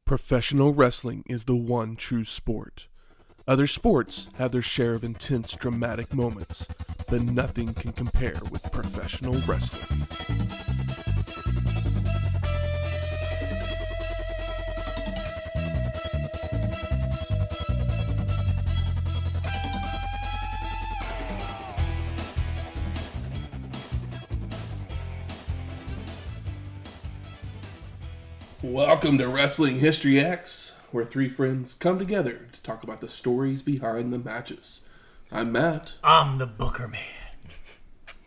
Professional wrestling is the one true sport. Other sports have their share of intense, dramatic moments, but nothing can compare with professional wrestling. Welcome to Wrestling History X, where three friends come together to talk about the stories behind the matches. I'm Matt. I'm the Booker Man.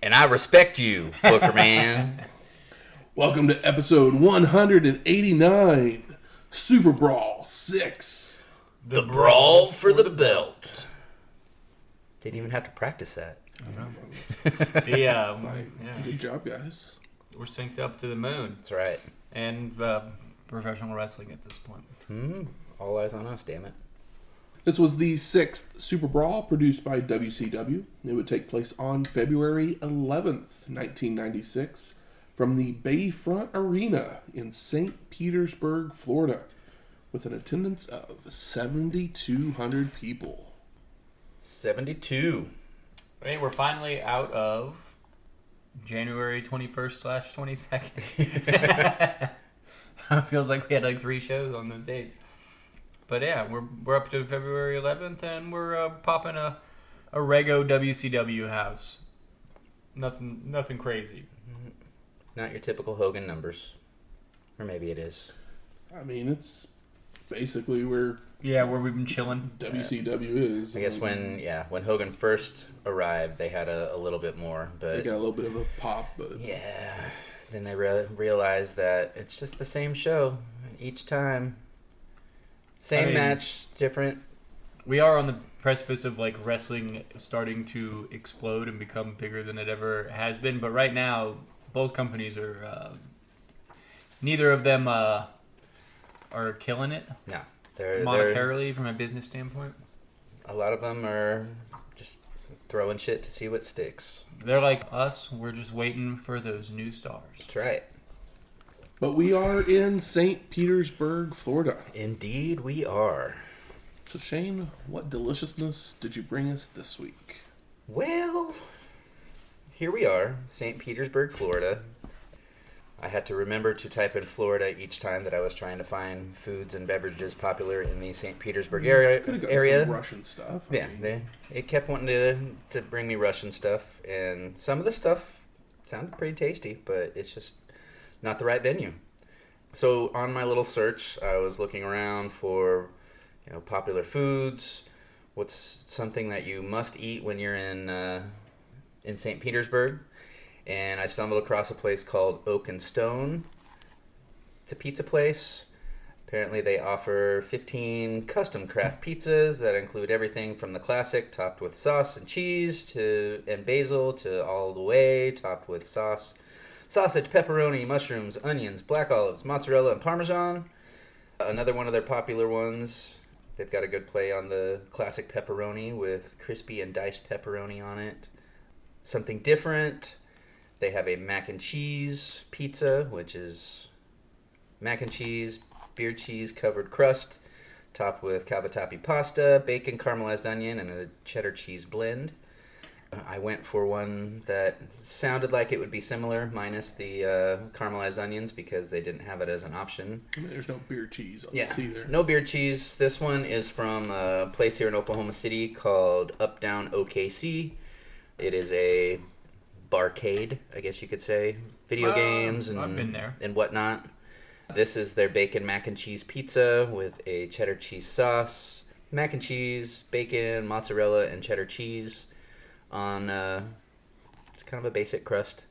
And I respect you, Booker Man. Welcome to episode 189, SuperBrawl VI. The Brawl for the belt. Didn't even have to practice that. Yeah. Good job, guys. We're synced up to the moon. That's right. And professional wrestling at this point. All eyes on us, damn it. This was the sixth Super Brawl produced by WCW. It would take place on February 11th, 1996, from the Bayfront Arena in St. Petersburg, Florida, with an attendance of 7,200 people. 72. Hey, we're finally out of January 21st/22nd. It feels like we had like 3 shows on those dates. But yeah, we're up to February 11th, and we're popping a Rego WCW house. Nothing crazy. Not your typical Hogan numbers. Or maybe it is. I mean, it's basically where we've been chilling. WCW is. I guess when Hogan first arrived, they had a little bit more, but They got a little bit of a pop, but yeah. Then they realized that it's just the same show each time. Same match, different. We are on the precipice of like wrestling starting to explode and become bigger than it ever has been. But right now, both companies are. Neither of them are killing it. No, they're monetarily from a business standpoint. A lot of them are just throwing shit to see what sticks. They're like us. We're just waiting for those new stars. That's right. But we are in St. Petersburg, Florida. Indeed we are. So Shane, what deliciousness did you bring us this week? Well, here we are, St. Petersburg, Florida. I had to remember to type in Florida each time that I was trying to find foods and beverages popular in the St. Petersburg area. Could have got some Russian stuff. It kept wanting to bring me Russian stuff, and some of the stuff sounded pretty tasty, but it's just not the right venue. So on my little search, I was looking around for, popular foods. What's something that you must eat when you're in St. Petersburg? And I stumbled across a place called Oak and Stone. It's a pizza place. Apparently they offer 15 custom craft pizzas that include everything from the classic, topped with sauce and cheese, and basil, to all the way, topped with sauce, sausage, pepperoni, mushrooms, onions, black olives, mozzarella, and Parmesan. Another one of their popular ones, they've got a good play on the classic pepperoni with crispy and diced pepperoni on it. Something different, they have a mac and cheese pizza, which is mac and cheese, beer cheese covered crust, topped with cavatappi pasta, bacon, caramelized onion, and a cheddar cheese blend. I went for one that sounded like it would be similar, minus the caramelized onions, because they didn't have it as an option. I mean, there's no beer cheese on this either. No beer cheese. This one is from a place here in Oklahoma City called Up Down OKC. It is a barcade, I guess you could say. Video games and I've been there. And whatnot. This is their bacon mac and cheese pizza with a cheddar cheese sauce, mac and cheese, bacon, mozzarella, and cheddar cheese on it's kind of a basic crust.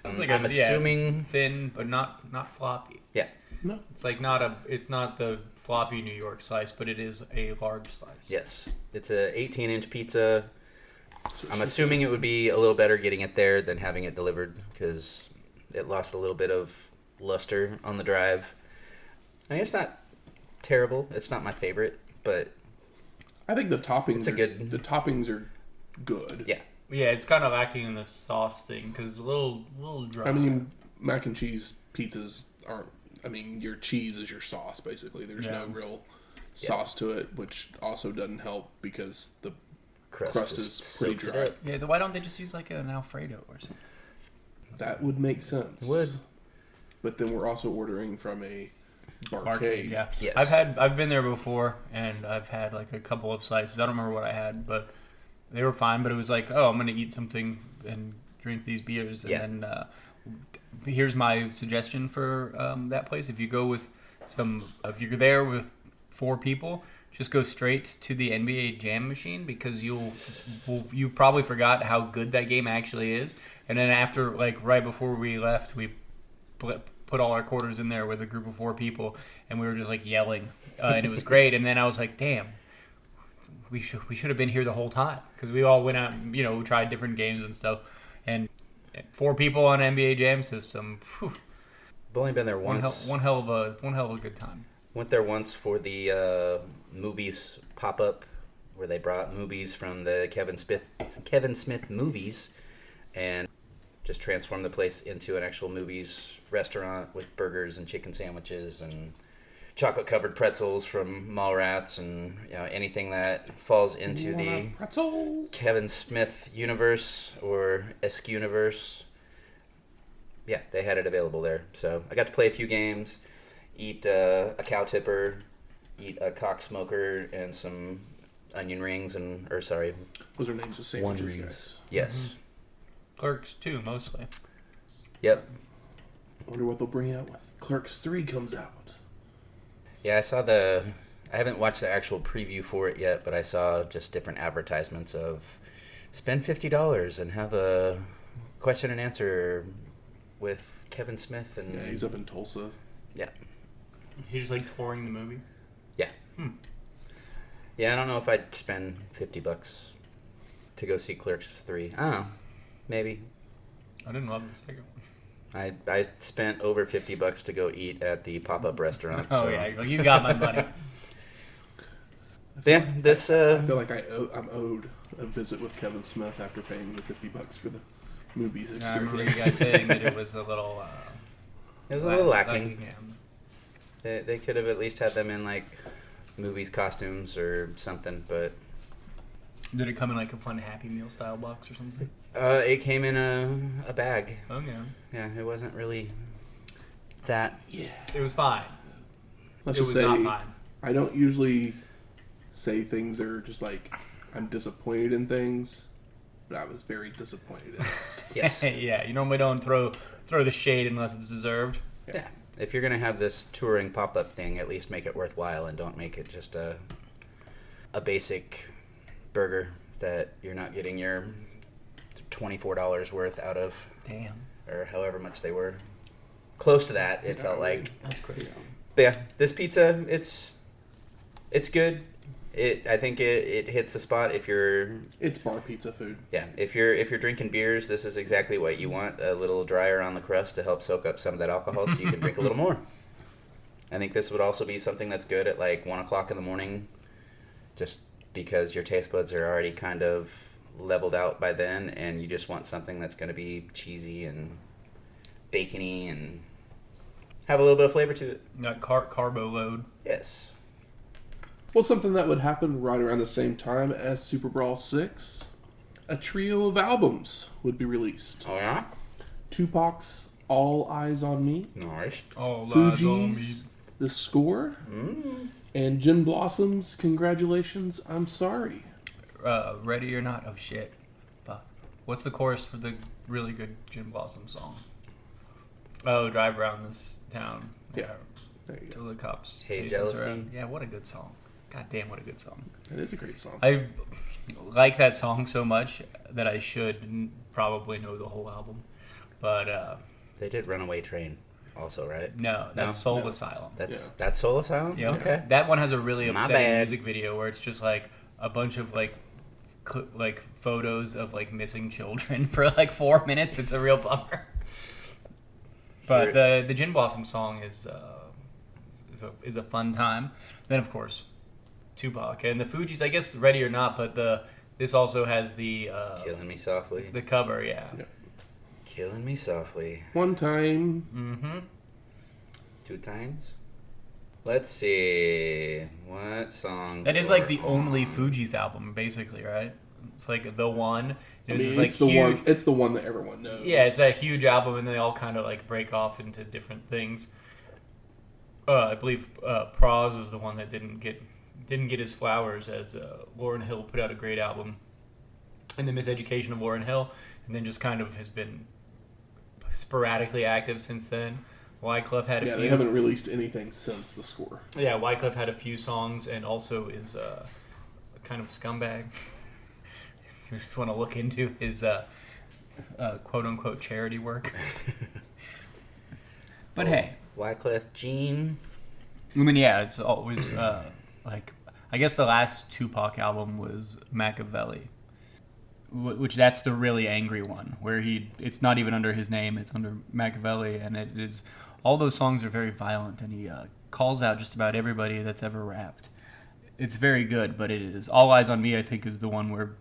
I'm assuming thin but not floppy. Yeah. No. It's not the floppy New York slice, but it is a large slice. Yes. It's a 18-inch pizza. I'm assuming it would be a little better getting it there than having it delivered, because it lost a little bit of luster on the drive. I mean, it's not terrible. It's not my favorite, but I think the toppings the toppings are good. Yeah. Yeah, it's kind of lacking in the sauce thing because a little dry. I mean, mac and cheese pizzas aren't I mean, your cheese is your sauce, basically. There's no Yeah. real sauce to it, which also doesn't help because the Crust is just pretty soaks it dry. up. Yeah, why don't they just use like an Alfredo or something? That would make sense. Would. But then we're also ordering from a barcade. Barcade, yeah. Yes. I've been there before, and I've had like a couple of slices. I don't remember what I had, but they were fine. But it was like, oh, I'm gonna eat something and drink these beers, and then here's my suggestion for that place. If you go with if you're there with 4 people, just go straight to the NBA Jam machine because you probably forgot how good that game actually is. And then after, like right before we left, we put all our quarters in there with a group of 4 people, and we were just like yelling, and it was great. And then I was like, damn, we should have been here the whole time because we all went out, we tried different games and stuff, and 4 people on NBA Jam system. Whew, I've only been there once. one hell of a good time. Went there once for the movies pop-up where they brought movies from the Kevin Smith movies and just transformed the place into an actual movies restaurant with burgers and chicken sandwiches and chocolate-covered pretzels from Mallrats and anything that falls into the pretzel. Kevin Smith universe or Esque universe. Yeah, they had it available there. So I got to play a few games, eat a cow tipper, eat a cock smoker, and some onion rings Those are names of sandwiches, guys. Yes. Clerks too, mostly. Yep. I wonder what they'll bring out with Clerks 3 comes out. Yeah, I haven't watched the actual preview for it yet, but I saw just different advertisements of spend $50 and have a question and answer with Kevin Smith. And Yeah, he's up in Tulsa. Yeah. He's just like touring the movie. Yeah. Yeah, I don't know if I'd spend $50 to go see Clerks 3. I don't know. Maybe. I didn't love the second one. I spent over $50 to go eat at the pop-up restaurant. Oh so. yeah, well, you got my money. Yeah, this. I feel like I'm owed a visit with Kevin Smith after paying the $50 for the movies experience. I remember you guys saying that it was a little. It was a little lacking. Yeah. They could have at least had them in like movies costumes or something, but Did it come in like a fun Happy Meal style box or something? it came in a bag. Oh yeah. Yeah, it wasn't really that. Yeah. It was fine. Let's It just was say, not fine. I don't usually say things are just like, I'm disappointed in things, but I was very disappointed in it. Yes. Yeah, you normally don't throw the shade unless it's deserved. Yeah. If you're gonna have this touring pop-up thing, at least make it worthwhile and don't make it just a basic burger that you're not getting your $24 worth out of, Damn. or however much they were. Close to that, it felt like. That's crazy. But yeah, this pizza, it's good. I think it hits the spot if you're It's bar pizza food. if you're drinking beers, this is exactly what you want. A little drier on the crust to help soak up some of that alcohol so you can drink a little more. I think this would also be something that's good at like 1 o'clock in the morning, just because your taste buds are already kind of leveled out by then and you just want something that's going to be cheesy and bacony and have a little bit of flavor to it. Got carbo load. Yes. Well, something that would happen right around the same time as SuperBrawl VI, a trio of albums would be released. Oh yeah? Tupac's All Eyes on Me, Nice. Oh, lies on me. Fuji's The Score, and Gin Blossom's Congratulations, I'm Sorry. Ready or Not? Oh shit. Fuck. What's the chorus for the really good Jim Blossom song? Oh, drive around this town. Yeah. There you go. Till the cops Hey, chase us Jealousy. around. Yeah, what a good song. God damn, what a good song. That is a great song. I like that song so much that I should probably know the whole album. But They did Runaway Train also, right? no, that's No? Soul No. Asylum. That's Soul Asylum? Yeah, Okay. That one has a really My upsetting bad. music video where it's just like a bunch of like photos of like missing children for like 4 minutes. It's a real bummer. But the Gin Blossom song is a fun time. Then of course Tupac and the Fugees. I guess Ready or Not, but this also has the Killing Me Softly. the cover. Yeah. Yeah. Killing Me Softly. One time. Mm-hmm. 2 times. Let's see. What songs? That is like the only Fugees album, basically, right? It's like the one. It was just like it's the huge. one. It's the one that everyone knows. Yeah, it's that huge album, and they all kind of like break off into different things. I believe Praz is the one that didn't get his flowers, as Lauryn Hill put out a great album, and the Miseducation of Lauryn Hill, and then just kind of has been sporadically active since then. Wyclef had a few. They haven't released anything since the score. Yeah, Wyclef had a few songs, and also is kind of a scumbag. If you just want to look into his quote-unquote charity work. But hey. Wyclef Jean. I mean, yeah, it's always, like, I guess the last Tupac album was Machiavelli, which that's the really angry one, where it's not even under his name, it's under Machiavelli, and it is, all those songs are very violent, and he calls out just about everybody that's ever rapped. It's very good, but it is, All Eyes on Me, I think, is the one where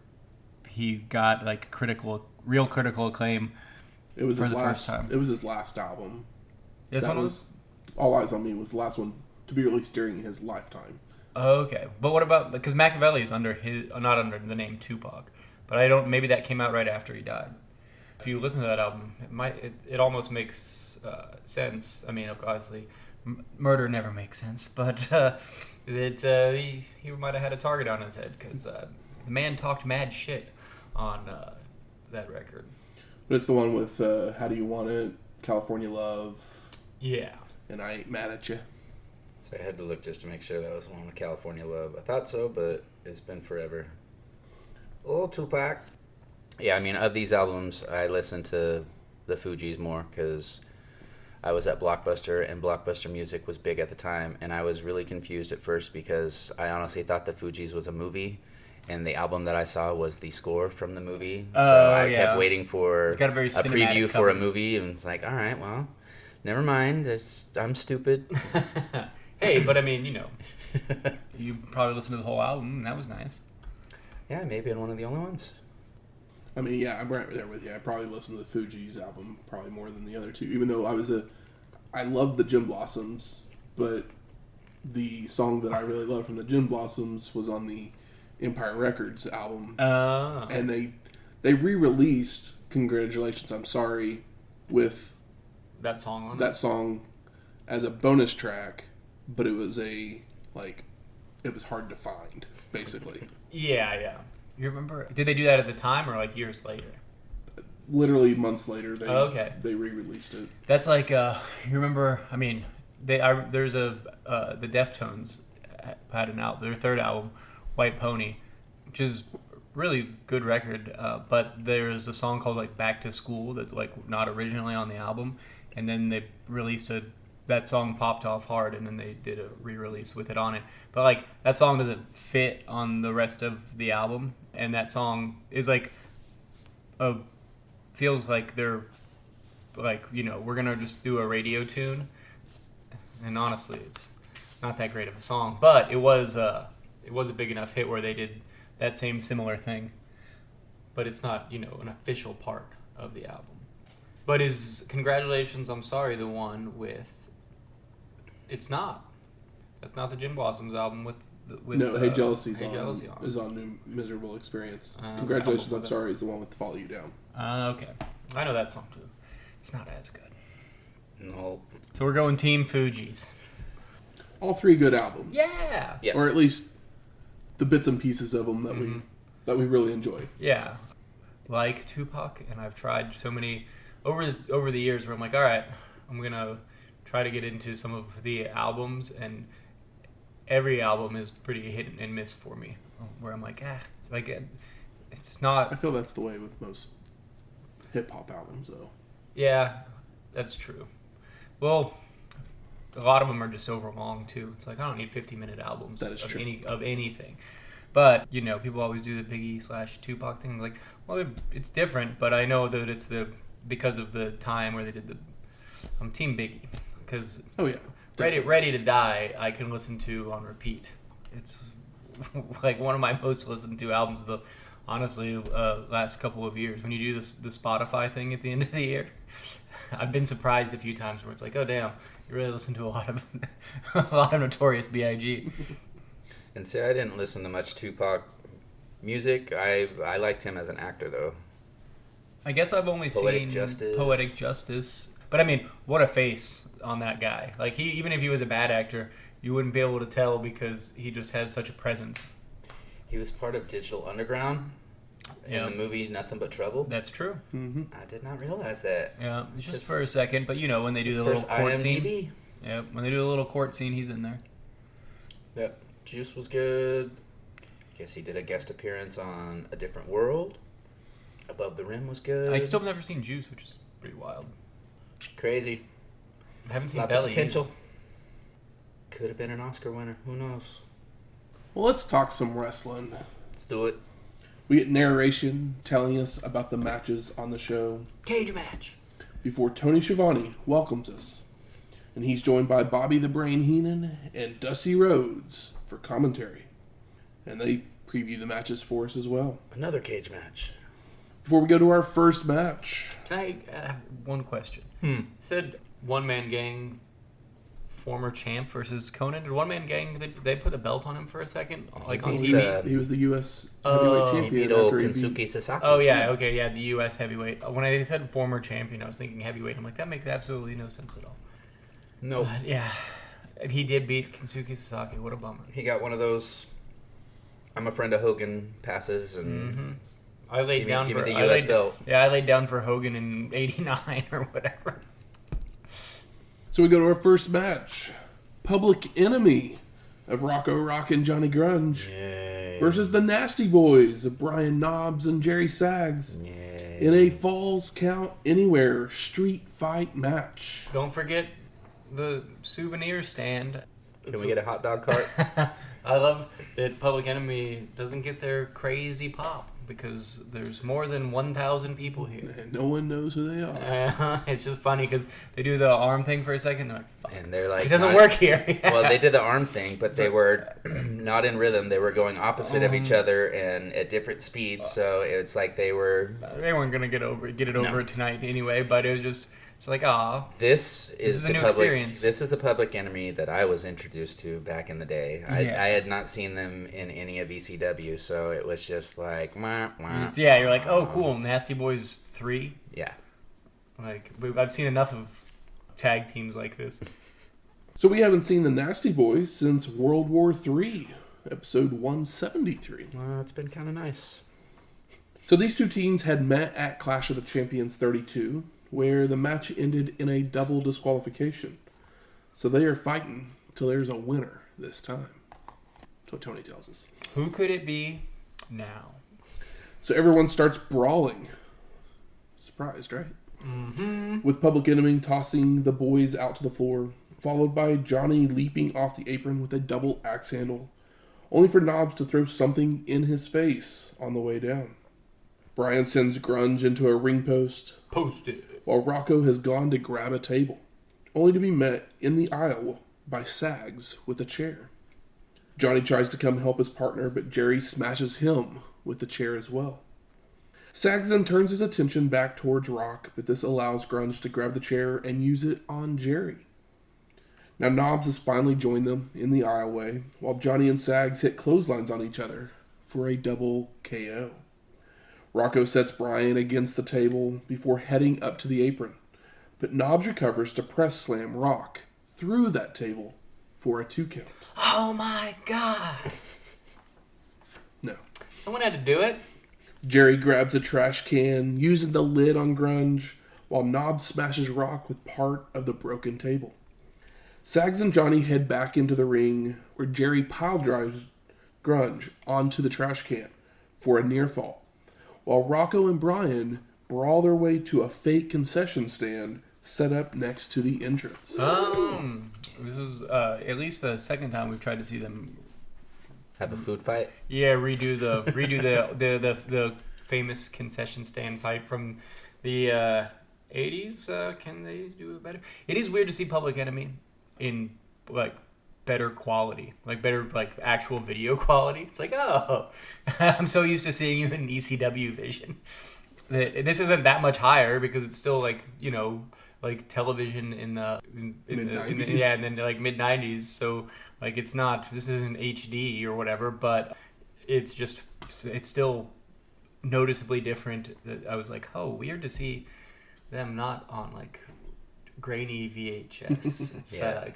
he got, like, real critical acclaim for the first time. It was his last album. This one was? All Eyes on Me was the last one to be released during his lifetime. Oh, okay. But what about, because Machiavelli is under not under the name Tupac, but maybe that came out right after he died. If you listen to that album, it almost makes sense. I mean, obviously, murder never makes sense, but he might have had a target on his head, because the man talked mad shit on that record. But it's the one with How Do You Want It, California Love. Yeah. And I Ain't Mad at You. So I had to look just to make sure that was the one with California Love. I thought so, but it's been forever. Oh, Tupac. Yeah, I mean, of these albums, I listened to the Fugees more because I was at Blockbuster, and Blockbuster music was big at the time, and I was really confused at first because I honestly thought the Fugees was a movie, and the album that I saw was the score from the movie. So I kept waiting for a preview for a movie, and it's like, all right, well, never mind. I'm stupid. Hey, but I mean, you probably listened to the whole album, and that was nice. Yeah, maybe I'm one of the only ones. I mean, yeah, I'm right there with you. I probably listened to the Fugees album probably more than the other two, even though I loved the Gin Blossoms, but the song that I really loved from the Gin Blossoms was on the Empire Records album. And they re-released Congratulations, I'm Sorry with that song on that song as a bonus track, but it was it was hard to find, basically. Yeah. You remember? Did they do that at the time or like years later? Literally months later, they re-released it. That's like you remember? I mean, there's the Deftones had their third album, White Pony, which is really good record. But there's a song called like Back to School that's like not originally on the album, and then they released that song popped off hard, and then they did a re-release with it on it. But like that song doesn't fit on the rest of the album, and that song is like feels like they're like, we're gonna just do a radio tune, and honestly, it's not that great of a song. But it was a big enough hit where they did that same similar thing. But it's not an official part of the album. But is Congratulations, I'm Sorry the one with? It's not. That's not the Gin Blossoms album with no, Hey Jealousy on. Is on New Miserable Experience. Congratulations, I'm Sorry is the one with Follow You Down. Okay. I know that song too. It's not as good. No. So we're going Team Fugees. All three good albums. Yeah. Yep. Or at least the bits and pieces of them that we really enjoy. Yeah. Like Tupac, and I've tried so many over the years where I'm like, all right, I'm going to try to get into some of the albums, and every album is pretty hit and miss for me, where I'm like, it's not. I feel that's the way with most hip-hop albums, though. Yeah, that's true. Well, a lot of them are just over long, too. It's like, I don't need 50-minute albums of anything. But, people always do the Biggie/Tupac thing. Like, well, it's different, but I know that it's because of the time where they did I'm Team Biggie. Because oh yeah, Ready to Die, I can listen to on repeat. It's like one of my most listened to albums of the honestly last couple of years. When you do the Spotify thing at the end of the year, I've been surprised a few times where it's like, oh damn, you really listen to a lot of Notorious B.I.G. And see, I didn't listen to much Tupac music. I liked him as an actor, though. I guess I've only seen Poetic Justice. But I mean, what a face on that guy. Like, even if he was a bad actor, you wouldn't be able to tell because he just has such a presence. He was part of Digital Underground in the movie Nothing But Trouble. That's true. Mm-hmm. I did not realize that. Yeah, just for a second. But, when they do the little court scene. Yeah, when they do the little court scene, he's in there. Yep. Juice was good. Guess he did a guest appearance on A Different World. Above the Rim was good. I still have never seen Juice, which is pretty wild. Crazy. I haven't seen Lots Belly of potential. either. Could have been an Oscar winner. Who knows? Well, let's talk some wrestling. Let's do it. We get narration telling us about the matches on the show Cage match. before Tony Schiavone welcomes us. And he's joined by Bobby the Brain Heenan and Dusty Rhodes for commentary. And they preview the matches for us as well. Another cage match. Before we go to our first match. Can I have one question? It said One Man Gang former champ versus Konnan. Did One Man Gang, they put a belt on him for a second? Like on TV? He was the U.S. heavyweight He champion. beat old after he Kensuke Sasaki. Oh, yeah, okay, yeah, the U.S. heavyweight. When I said former champion, I was thinking heavyweight. I'm like, that makes absolutely no sense at all. Nope. But, yeah, he did beat Kensuke Sasaki. What a bummer. He got one of those I'm a friend of Hogan passes and I laid down give for me the U.S. belt. Yeah, I laid down for Hogan in '89 or whatever. So we go to our first match. Public Enemy of Rocco Rock and Johnny Grunge Yay. versus the Nasty Boys of Brian Knobbs and Jerry Sags Yay. in a Falls Count Anywhere street fight match. Don't forget the souvenir stand. Can we get a hot dog cart? I love that Public Enemy doesn't get their crazy pop because there's more than 1,000 people here. And no one knows who they are. It's just funny because they do the arm thing for a second. They're like, fuck. And they're like, It doesn't work here. Well, they did the arm thing, but they were not in rhythm. They were going opposite of each other and at different speeds. So it's like they weren't gonna get it over tonight anyway. But it was just like, ah. This is a the new public. experience. This is the Public Enemy that I was introduced to back in the day. I had not seen them in any of ECW, so it was just like, wah, wah. Yeah, you're like, oh, cool, Nasty Boys 3. Yeah. Like I've seen enough of tag teams like this. So we haven't seen the Nasty Boys since World War III, episode 173. Well, it's been kind of nice. So these two teams had met at Clash of the Champions 32, where the match ended in a double disqualification. So they are fighting till there's a winner this time. That's what Tony tells us. Who could it be now? So everyone starts brawling. Surprised, right? Mm-hmm. With Public Enemy tossing the boys out to the floor, followed by Johnny leaping off the apron with a double axe handle, only for Knobbs to throw something in his face on the way down. Brian sends Grunge into a ring post. Posted. While Rocco has gone to grab a table, only to be met in the aisle by Sags with a chair. Johnny tries to come help his partner, but Jerry smashes him with the chair as well. Sags then turns his attention back towards Rock, but this allows Grunge to grab the chair and use it on Jerry. Now Knobbs has finally joined them in the aisleway, while Johnny and Sags hit clotheslines on each other for a double KO. Rocco sets Brian against the table before heading up to the apron, but Knobbs recovers to press slam Rock through that table for a 2 count. Oh my god. No. Someone had to do it. Jerry grabs a trash can, using the lid on Grunge, while Knobbs smashes Rock with part of the broken table. Sags and Johnny head back into the ring, where Jerry pile drives Grunge onto the trash can for a near fall, while Rocco and Brian brawl their way to a fake concession stand set up next to the entrance. This is at least the second time we've tried to see them Have a food fight? Yeah, redo the famous concession stand fight from the 80s. Can they do it better? It is weird to see Public Enemy in like better quality, like better like actual video quality. It's like, oh, I'm so used to seeing you in ECW vision. This isn't that much higher because it's still like, you know, like television in the mid-90s. Yeah, and then like mid-90s. So like this isn't HD or whatever, but it's still noticeably different. I was like, oh, weird to see them not on like grainy VHS.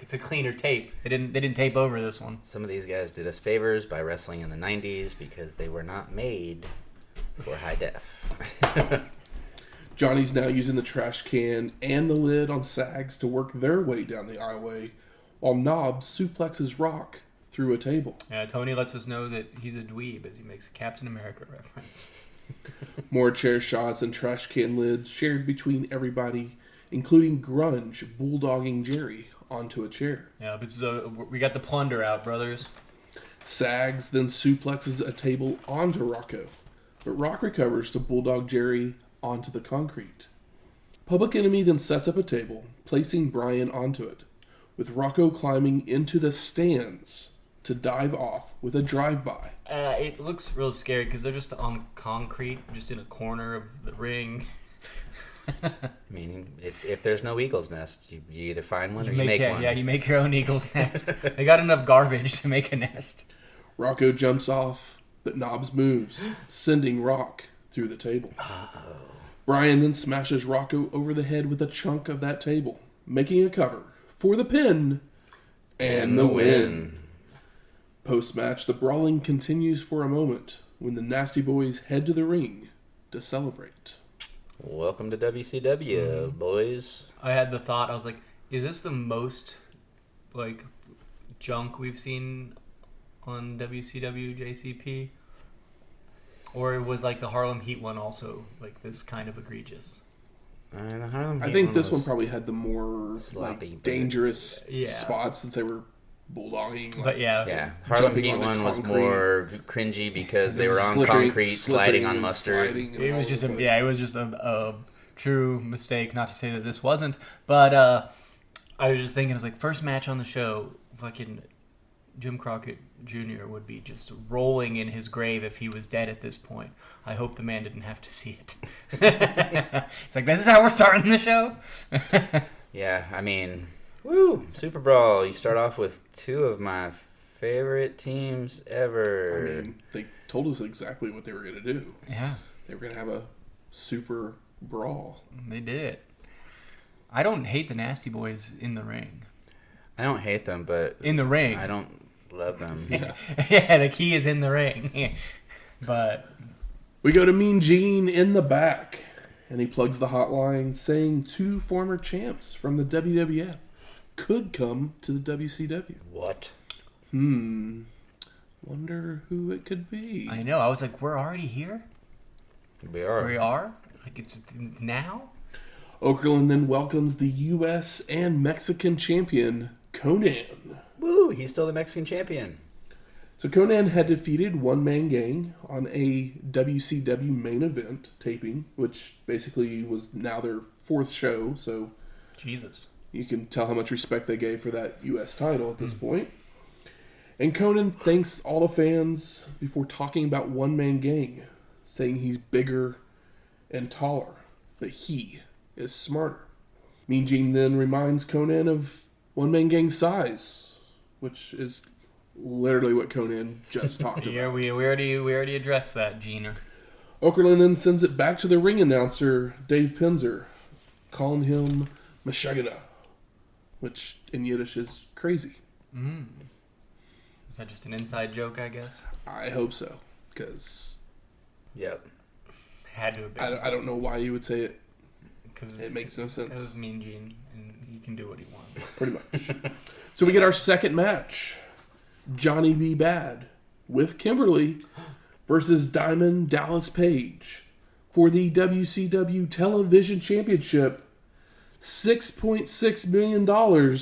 It's a cleaner tape. They didn't tape over this one. Some of these guys did us favors by wrestling in the 90s because they were not made for high def. Johnny's now using the trash can and the lid on Sags to work their way down the aisleway, while Knobs suplexes Rock through a table. Tony lets us know that he's a dweeb as he makes a Captain America reference. More chair shots and trash can lids shared between everybody, including Grunge bulldogging Jerry onto a chair. Yeah, but we got the plunder out, brothers. Sags then suplexes a table onto Rocco, but Rock recovers to bulldog Jerry onto the concrete. Public Enemy then sets up a table, placing Bryan onto it, with Rocco climbing into the stands to dive off with a drive-by. It looks real scary because they're just on concrete, just in a corner of the ring. I mean, if there's no eagle's nest, you either find one or you make one. Yeah, you make your own eagle's nest. They got enough garbage to make a nest. Rocco jumps off, but Knobs moves, sending Rock through the table. Uh-oh. Bryan then smashes Rocco over the head with a chunk of that table, making a cover for the pin and the win. Post-match, the brawling continues for a moment when the Nasty Boys head to the ring to celebrate. Welcome to WCW, boys. I had the thought, I was like, is this the most like junk we've seen on WCW JCP? Or was like the Harlem Heat one also like this kind of egregious? The Harlem Heat I think this was one probably had the more sloppy, like, dangerous Yeah. spots since they were bulldogging. Like, But Yeah, Harlem jumping Heat on the one was concrete. more cringy because they were on Slippery- concrete, slippery sliding on and mustard. sliding and it all was just over the it was just a true mistake. Not to say that this wasn't, but I was just thinking, it was like first match on the show, fucking Jim Crockett Jr. would be just rolling in his grave if he was dead at this point. I hope the man didn't have to see it. It's like, this is how we're starting the show? Yeah, I mean, woo, Super Brawl. You start off with two of my favorite teams ever. I mean, they told us exactly what they were going to do. Yeah, They were going to have a super brawl. they did it. I don't hate the Nasty Boys in the ring. I don't hate them, but In the ring. I don't love them. Yeah, the key is in the ring. But We go to Mean Gene in the back, and he plugs the hotline saying two former champs from the WWF could come to the WCW. What? Wonder who it could be. I know, I was like, we're already here? We are. We are? Like, it's now? Okerlund then welcomes the U.S. and Mexican champion, Konnan. Woo, he's still the Mexican champion. So Konnan had defeated One Man Gang on a WCW main event taping, which basically was now their fourth show, so Jesus. you can tell how much respect they gave for that U.S. title at this point. And Konnan thanks all the fans before talking about One Man Gang, saying he's bigger and taller, but he is smarter. Mean Gene then reminds Konnan of One Man Gang's size, which is literally what Konnan just talked about. Yeah, we already addressed that, Gene. Okerlund then sends it back to the ring announcer, Dave Pinzer, calling him Mashagana, which in Yiddish is crazy. Is that just an inside joke, I guess? I hope so, because Yep. Had to have been. I don't know why you would say it. Because It makes no sense. That was Mean Gene, and he can do what he wants. Pretty much. So we get our second match. Johnny B. Bad with Kimberly versus Diamond Dallas Page for the WCW Television Championship, $6.6 million,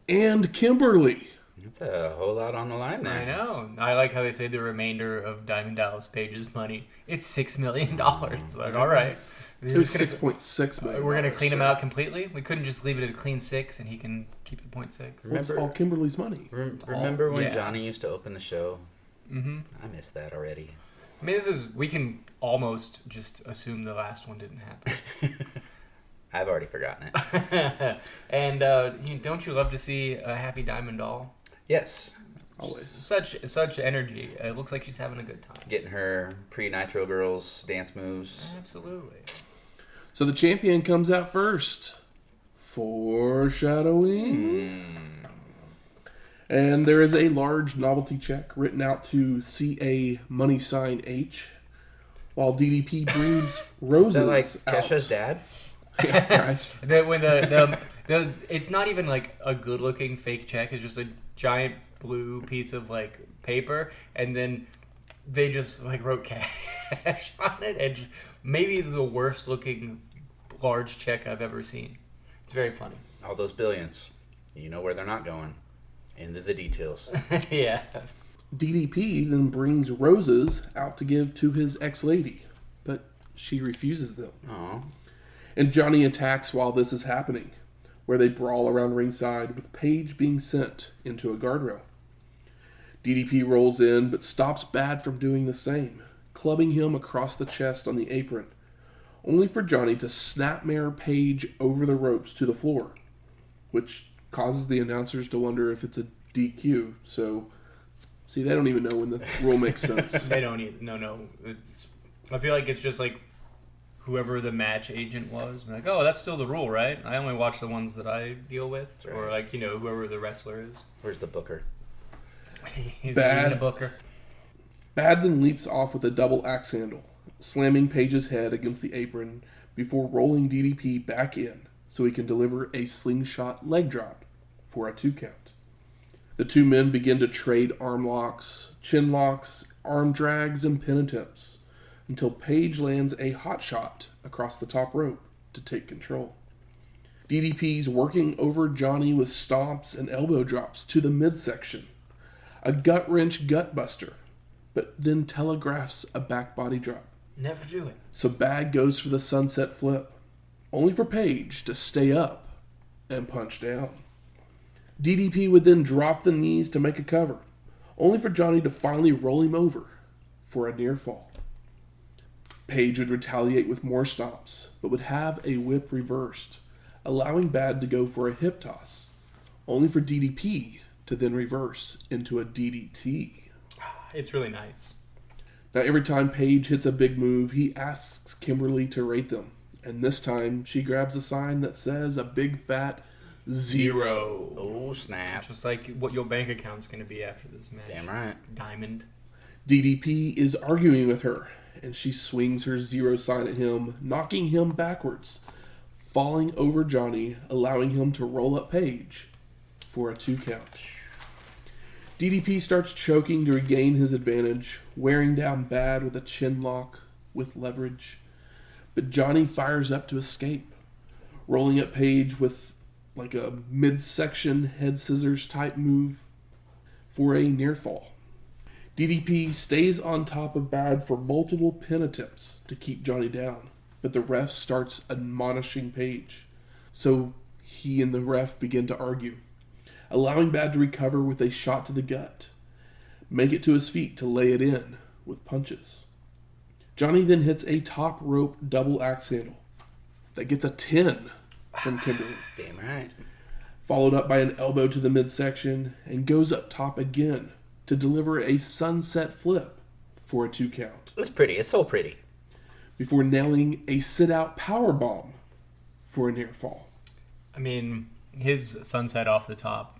and Kimberly. That's a whole lot on the line there. I know. I like how they say the remainder of Diamond Dallas Page's money. It's $6 million. It's like, all right. It was $6.6 million. We're going to clean him out completely? We couldn't just leave it at a clean 6 and he can keep the 0.6. Well, it's all Kimberly's money. Remember when Johnny used to open the show? Mm-hmm. I miss that already. I mean, we can almost just assume the last one didn't happen. I've already forgotten it. And don't you love to see a happy Diamond doll? Yes. Always. Such energy. It looks like she's having a good time. Getting her pre-Nitro Girls dance moves. Absolutely. So the champion comes out first. Foreshadowing. And there is a large novelty check written out to CA $H, while DDP brings roses. Is that like out. Kesha's dad? Yeah, right. When it's not even like a good looking fake check. It's just a giant blue piece of like paper, and then they just like wrote cash on it, and just maybe the worst looking large check I've ever seen. It's very funny. All those billions. You know where they're not going. Into the details. Yeah. DDP then brings roses out to give to his ex-lady, but she refuses them. Aww. And Johnny attacks while this is happening, where they brawl around ringside with Paige being sent into a guardrail. DDP rolls in but stops Bad from doing the same, clubbing him across the chest on the apron, only for Johnny to snapmare Paige over the ropes to the floor, which causes the announcers to wonder if it's a DQ. So, see, they don't even know when the rule makes sense. They don't even. No. I feel like it's just like whoever the match agent was. I'm like, oh, that's still the rule, right? I only watch the ones that I deal with. Right. Or like, whoever the wrestler is. Where's the booker? He's Bad. the booker. Bad then leaps off with a double axe handle, slamming Paige's head against the apron before rolling DDP back in so he can deliver a slingshot leg drop for a 2 count. The two men begin to trade arm locks, chin locks, arm drags, and pin attempts until Paige lands a hot shot across the top rope to take control. DDP's working over Johnny with stomps and elbow drops to the midsection, a gut wrench gut buster, but then telegraphs a back body drop. Never do it. So Bad goes for the sunset flip, only for Paige to stay up and punch down. DDP would then drop the knees to make a cover, only for Johnny to finally roll him over for a near fall. Paige would retaliate with more stomps, but would have a whip reversed, allowing Bad to go for a hip toss, only for DDP to then reverse into a DDT. It's really nice. Now, every time Paige hits a big move, he asks Kimberly to rate them. And this time, she grabs a sign that says a big fat 0. Oh, snap. Just like what your bank account's going to be after this match. Damn right. Diamond. DDP is arguing with her, and she swings her 0 sign at him, knocking him backwards, falling over Johnny, allowing him to roll up Paige for a 2 count. DDP starts choking to regain his advantage, wearing down Bad with a chin lock with leverage. But Johnny fires up to escape, rolling up Paige with like a midsection head scissors type move for a near fall. DDP stays on top of Bad for multiple pin attempts to keep Johnny down, but the ref starts admonishing Paige. So he and the ref begin to argue, allowing Bad to recover with a shot to the gut, make it to his feet to lay it in with punches. Johnny then hits a top rope double axe handle that gets a 10 from Kimberly, Damn right. followed up by an elbow to the midsection, and goes up top again to deliver a sunset flip for a 2 count, It's pretty. It's so pretty. before nailing a sit-out powerbomb for a near fall. I mean, his sunset off the top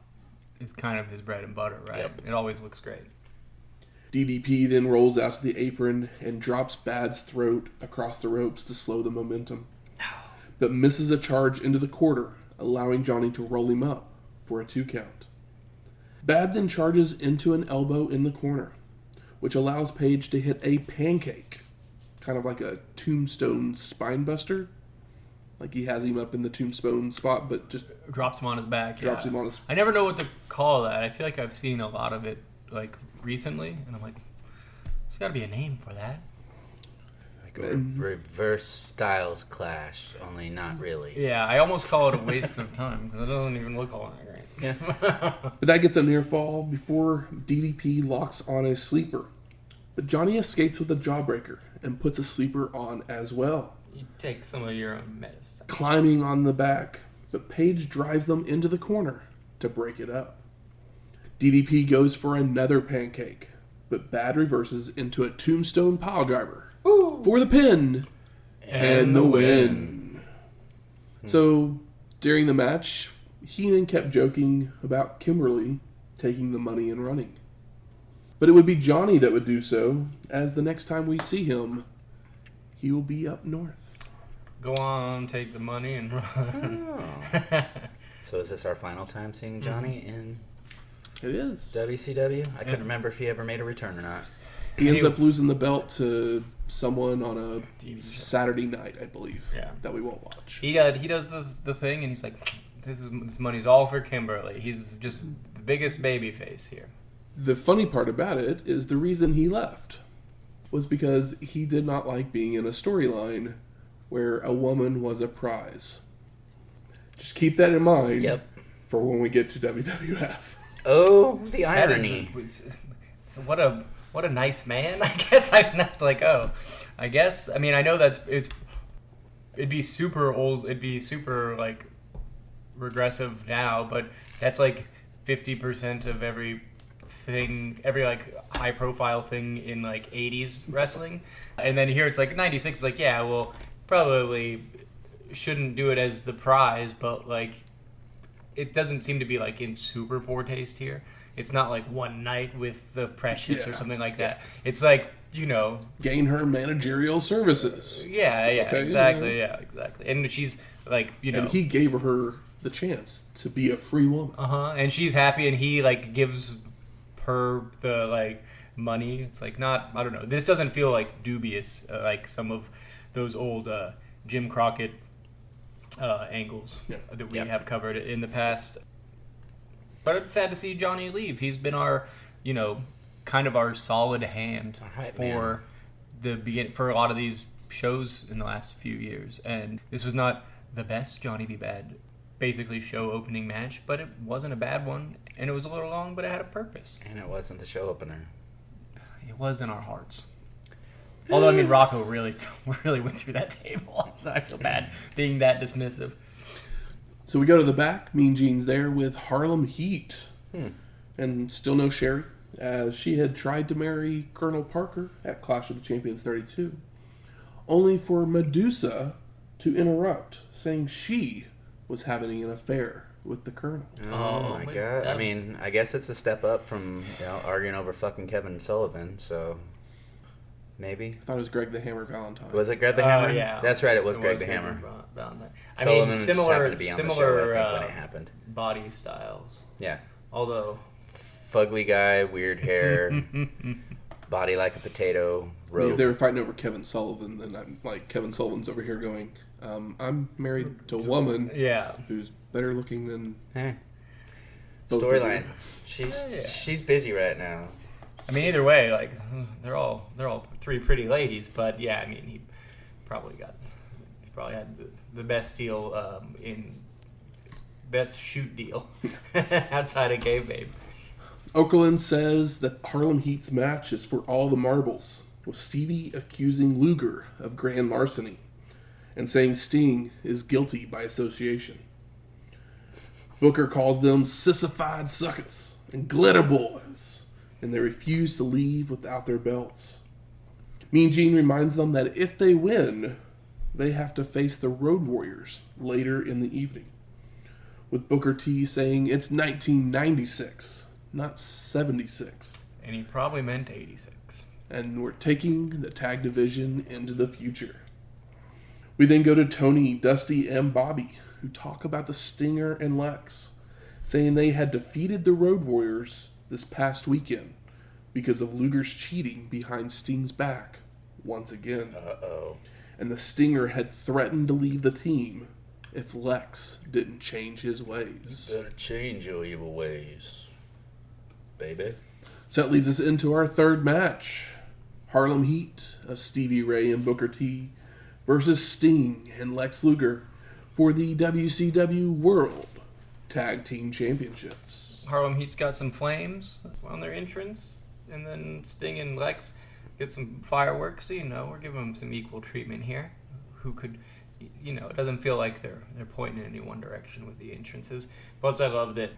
is kind of his bread and butter, right? Yep. It always looks great. DDP then rolls out to the apron and drops Bad's throat across the ropes to slow the momentum, but misses a charge into the quarter, allowing Johnny to roll him up for a 2 count. Bad then charges into an elbow in the corner, which allows Paige to hit a pancake, kind of like a tombstone spine buster. Like he has him up in the tombstone spot, but just Drops him on his back. drops yeah. him on his... I never know what to call that. I feel like I've seen a lot of it like recently, and I'm like, there's got to be a name for that. Like a reverse styles clash, only not really. Yeah, I almost call it a waste of time because it doesn't even look all that great. Yeah. But that gets a near fall before DDP locks on a sleeper. But Johnny escapes with a jawbreaker and puts a sleeper on as well. You take some of your own medicine. Climbing on the back, but Paige drives them into the corner to break it up. DDP goes for another pancake, but Bad reverses into a tombstone piledriver for the pin and the win. So during the match, Heenan kept joking about Kimberly taking the money and running. But it would be Johnny that would do so, as the next time we see him, he will be up north. Go on, take the money and run. Oh. So is this our final time seeing Johnny in It is. WCW? I couldn't remember if he ever made a return or not. He ends up losing the belt to someone on a TV show. Saturday night, I believe. Yeah. That we won't watch. He does the thing, and he's like, this money's all for Kimberly. He's just the biggest baby face here. The funny part about it is the reason he left was because he did not like being in a storyline where a woman was a prize. Just keep that in mind for when we get to WWF. Oh, the irony. What a nice man, I guess. That's like, I guess. I mean, I know it'd be super old. It'd be super, like, regressive now, but that's like 50% of every like high profile thing in like 80s wrestling. And then here it's like 96 is like, yeah, well, probably shouldn't do it as the prize, but like it doesn't seem to be like in super poor taste here. It's not like one night with the Precious or something like that. It's like, gain her managerial services. Yeah, okay, exactly. Yeah, exactly. And she's like, And he gave her the chance to be a free woman. And she's happy, and he like gives her the like money. It's like not, I don't know. This doesn't feel like dubious like some of those old Jim Crockett angles that we have covered in the past. But it's sad to see Johnny leave. He's been our, kind of our solid hand for for a lot of these shows in the last few years. And this was not the best Johnny B. Bad basically show opening match, but it wasn't a bad one. And it was a little long, but it had a purpose. And it wasn't the show opener. It was in our hearts. Although, I mean, Rocco really went through that table, so I feel bad being that dismissive. So we go to the back. Mean Gene's there with Harlem Heat. And still no Sherry, as she had tried to marry Colonel Parker at Clash of the Champions 32, only for Medusa to interrupt, saying she was having an affair with the Colonel. Oh my God. I mean, I guess it's a step up from arguing over fucking Kevin Sullivan, so maybe. I thought it was Greg the Hammer Valentine. Was it Greg the Hammer? Yeah. That's right, it was Greg the Hammer. Valentine. Sullivan mean, just happened to be on the show, I think, when it happened. Body styles. Yeah. Although... Fugly guy, weird hair, body like a potato, robe. If they were fighting over Kevin Sullivan, then I'm like, Kevin Sullivan's over here going, I'm married to a woman who's better looking than... Storyline. She's busy right now. I mean, either way, like, they're all three pretty ladies, but yeah, I mean, he probably had the best deal best shoot deal outside of kayfabe. Okerlund says that Harlem Heat's match is for all the marbles, with Stevie accusing Luger of grand larceny and saying Sting is guilty by association. Booker calls them sissified suckers and glitter boys, and they refuse to leave without their belts. Mean Gene reminds them that if they win, they have to face the Road Warriors later in the evening, with Booker T saying it's 1996. Not 76. And he probably meant 86. And we're taking the tag division into the future. We then go to Tony, Dusty, and Bobby, who talk about the Stinger and Lex, saying they had defeated the Road Warriors this past weekend because of Luger's cheating behind Sting's back once again. Uh-oh. and the Stinger had threatened to leave the team if Lex didn't change his ways. You better change your evil ways, baby. So that leads us into our third match. Harlem Heat of Stevie Ray and Booker T versus Sting and Lex Luger for the WCW World Tag Team Championships. Harlem Heat's got some flames on their entrance, and then Sting and Lex get some fireworks. So, we're giving them some equal treatment here. Who could, it doesn't feel like they're pointing in any one direction with the entrances. Plus, I love that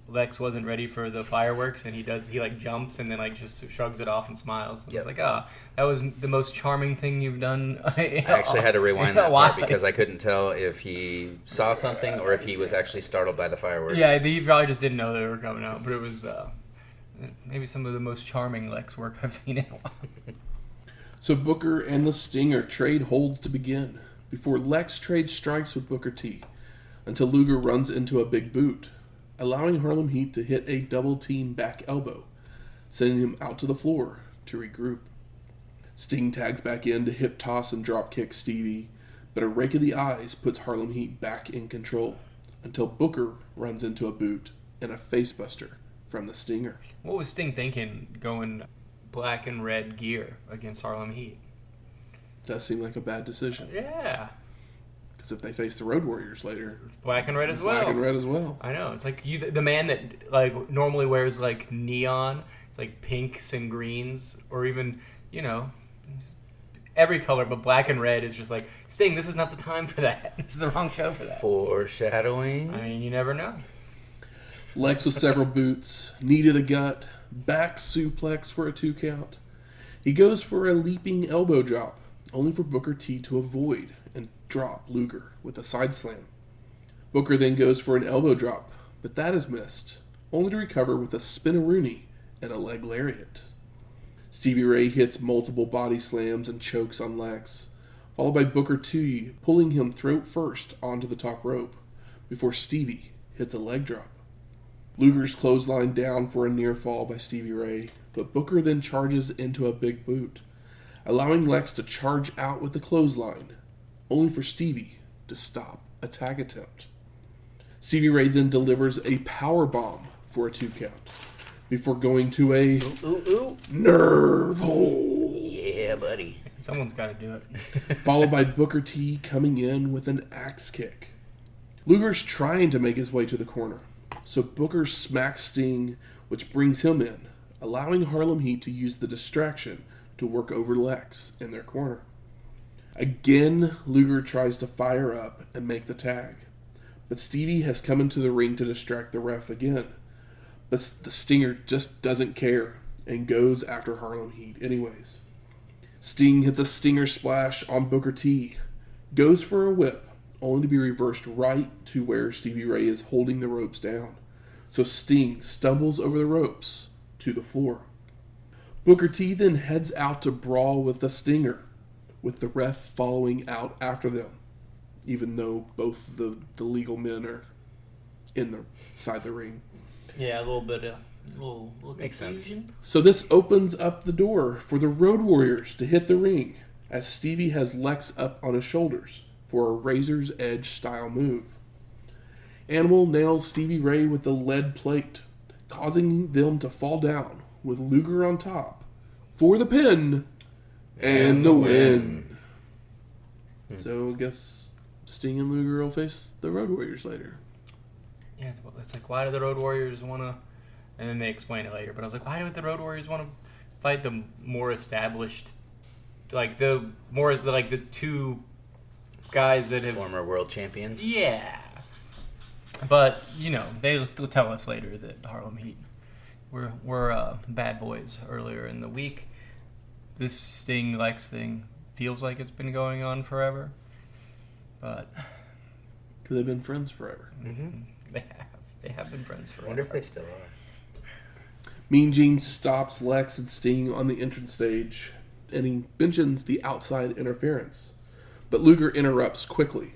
Lex wasn't ready for the fireworks, and he jumps and then just shrugs it off and smiles. And It's like, that was the most charming thing you've done. I actually had to rewind that part because I couldn't tell if he saw something or if he was actually startled by the fireworks. Yeah, he probably just didn't know they were coming out, but it was maybe some of the most charming Lex work I've seen in a while. So Booker and the Stinger trade holds to begin before Lex trades strikes with Booker T until Luger runs into a big boot, allowing Harlem Heat to hit a double team back elbow, sending him out to the floor to regroup. Sting tags back in to hip toss and drop kick Stevie, but a rake of the eyes puts Harlem Heat back in control until Booker runs into a boot and a facebuster from the Stinger. What was Sting thinking going black and red gear against Harlem Heat? Does seem like a bad decision. Yeah. Because if they face the Road Warriors later, black and red as well. Black and red as well. I know. It's like the man that normally wears neon. It's like pinks and greens, or even every color, but black and red is just like, Sting, this is not the time for that. This is the wrong show for that. Foreshadowing. I mean, you never know. Lex with several boots, knee to the gut, back suplex for a 2 count. He goes for a leaping elbow drop, only for Booker T to avoid and drop Luger with a side slam. Booker then goes for an elbow drop, but that is missed, only to recover with a spinaroonie and a leg lariat. Stevie Ray hits multiple body slams and chokes on Lex, followed by Booker T pulling him throat first onto the top rope, before Stevie hits a leg drop. Luger's clothesline down for a near fall by Stevie Ray, but Booker then charges into a big boot, allowing Lex to charge out with the clothesline, only for Stevie to stop a tag attempt. Stevie Ray then delivers a power bomb for a 2 count, before going to a nerve hole. Yeah, buddy. Someone's got to do it. Followed by Booker T coming in with an axe kick. Luger's trying to make his way to the corner, so Booker smacks Sting, which brings him in, allowing Harlem Heat to use the distraction to work over Lex in their corner. Again, Luger tries to fire up and make the tag, but Stevie has come into the ring to distract the ref again. But the Stinger just doesn't care and goes after Harlem Heat anyways. Sting hits a Stinger splash on Booker T, goes for a whip, only to be reversed right to where Stevie Ray is holding the ropes down. So Sting stumbles over the ropes to the floor. Booker T then heads out to brawl with the Stinger, with the ref following out after them, even though both the legal men are inside the ring. Yeah, a little bit of little Makes confusion. sense. So this opens up the door for the Road Warriors to hit the ring, as Stevie has Lex up on his shoulders for a Razor's Edge style move. Animal nails Stevie Ray with the lead plate, causing them to fall down, with Luger on top for the pin and the win. So I guess Sting and Luger will face the Road Warriors later. Yeah, it's like, why do the Road Warriors want to... And then they explain it later, but I was like, why do the Road Warriors want to fight the more established... the two guys that have... Former world champions. Yeah. But, they'll tell us later that Harlem Heat were bad boys earlier in the week. This Sting-Lex thing feels like it's been going on forever. But... Because they've been friends forever. Mm-hmm. They have been friends forever. I wonder if they still are. Mean Gene stops Lex and Sting on the entrance stage, and he mentions the outside interference. But Luger interrupts quickly,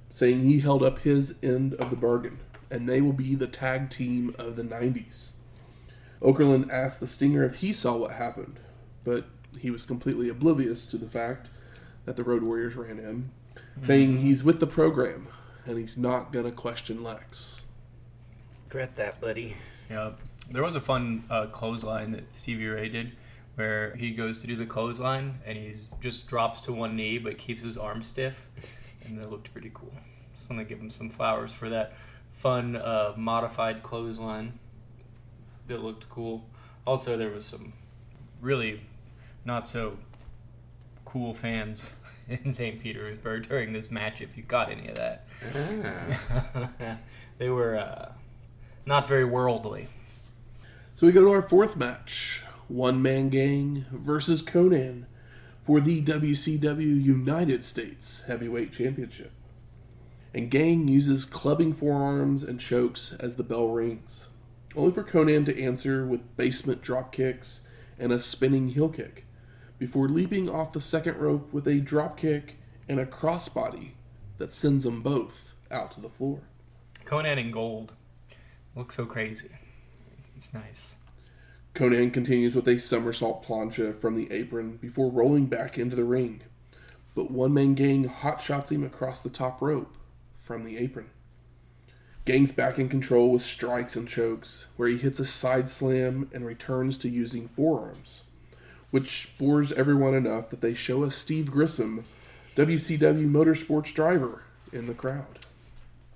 saying he held up his end of the bargain, and they will be the tag team of the 90s. Okerlund asked the Stinger if he saw what happened, but he was completely oblivious to the fact that the Road Warriors ran in, saying he's with the program and he's not going to question Lex. Regret that, buddy. Yeah. There was a fun clothesline that Stevie Ray did where he goes to do the clothesline and he just drops to one knee but keeps his arm stiff. And it looked pretty cool. Just want to give him some flowers for that fun modified clothesline that looked cool. Also, there was some really not so cool fans in St. Petersburg during this match, if you got any of that. They were not very worldly. So we go to our fourth match. One Man Gang versus Konnan for the WCW United States Heavyweight Championship. And Gang uses clubbing forearms and chokes as the bell rings, only for Konnan to answer with basement drop kicks and a spinning heel kick, before leaping off the second rope with a drop kick and a crossbody that sends them both out to the floor. Konnan in gold. Looks so crazy. It's nice. Konnan continues with a somersault plancha from the apron before rolling back into the ring. But One Man Gang hotshots him across the top rope from the apron. Gang's back in control with strikes and chokes, where he hits a side slam and returns to using forearms, which bores everyone enough that they show a Steve Grissom, WCW Motorsports driver, in the crowd.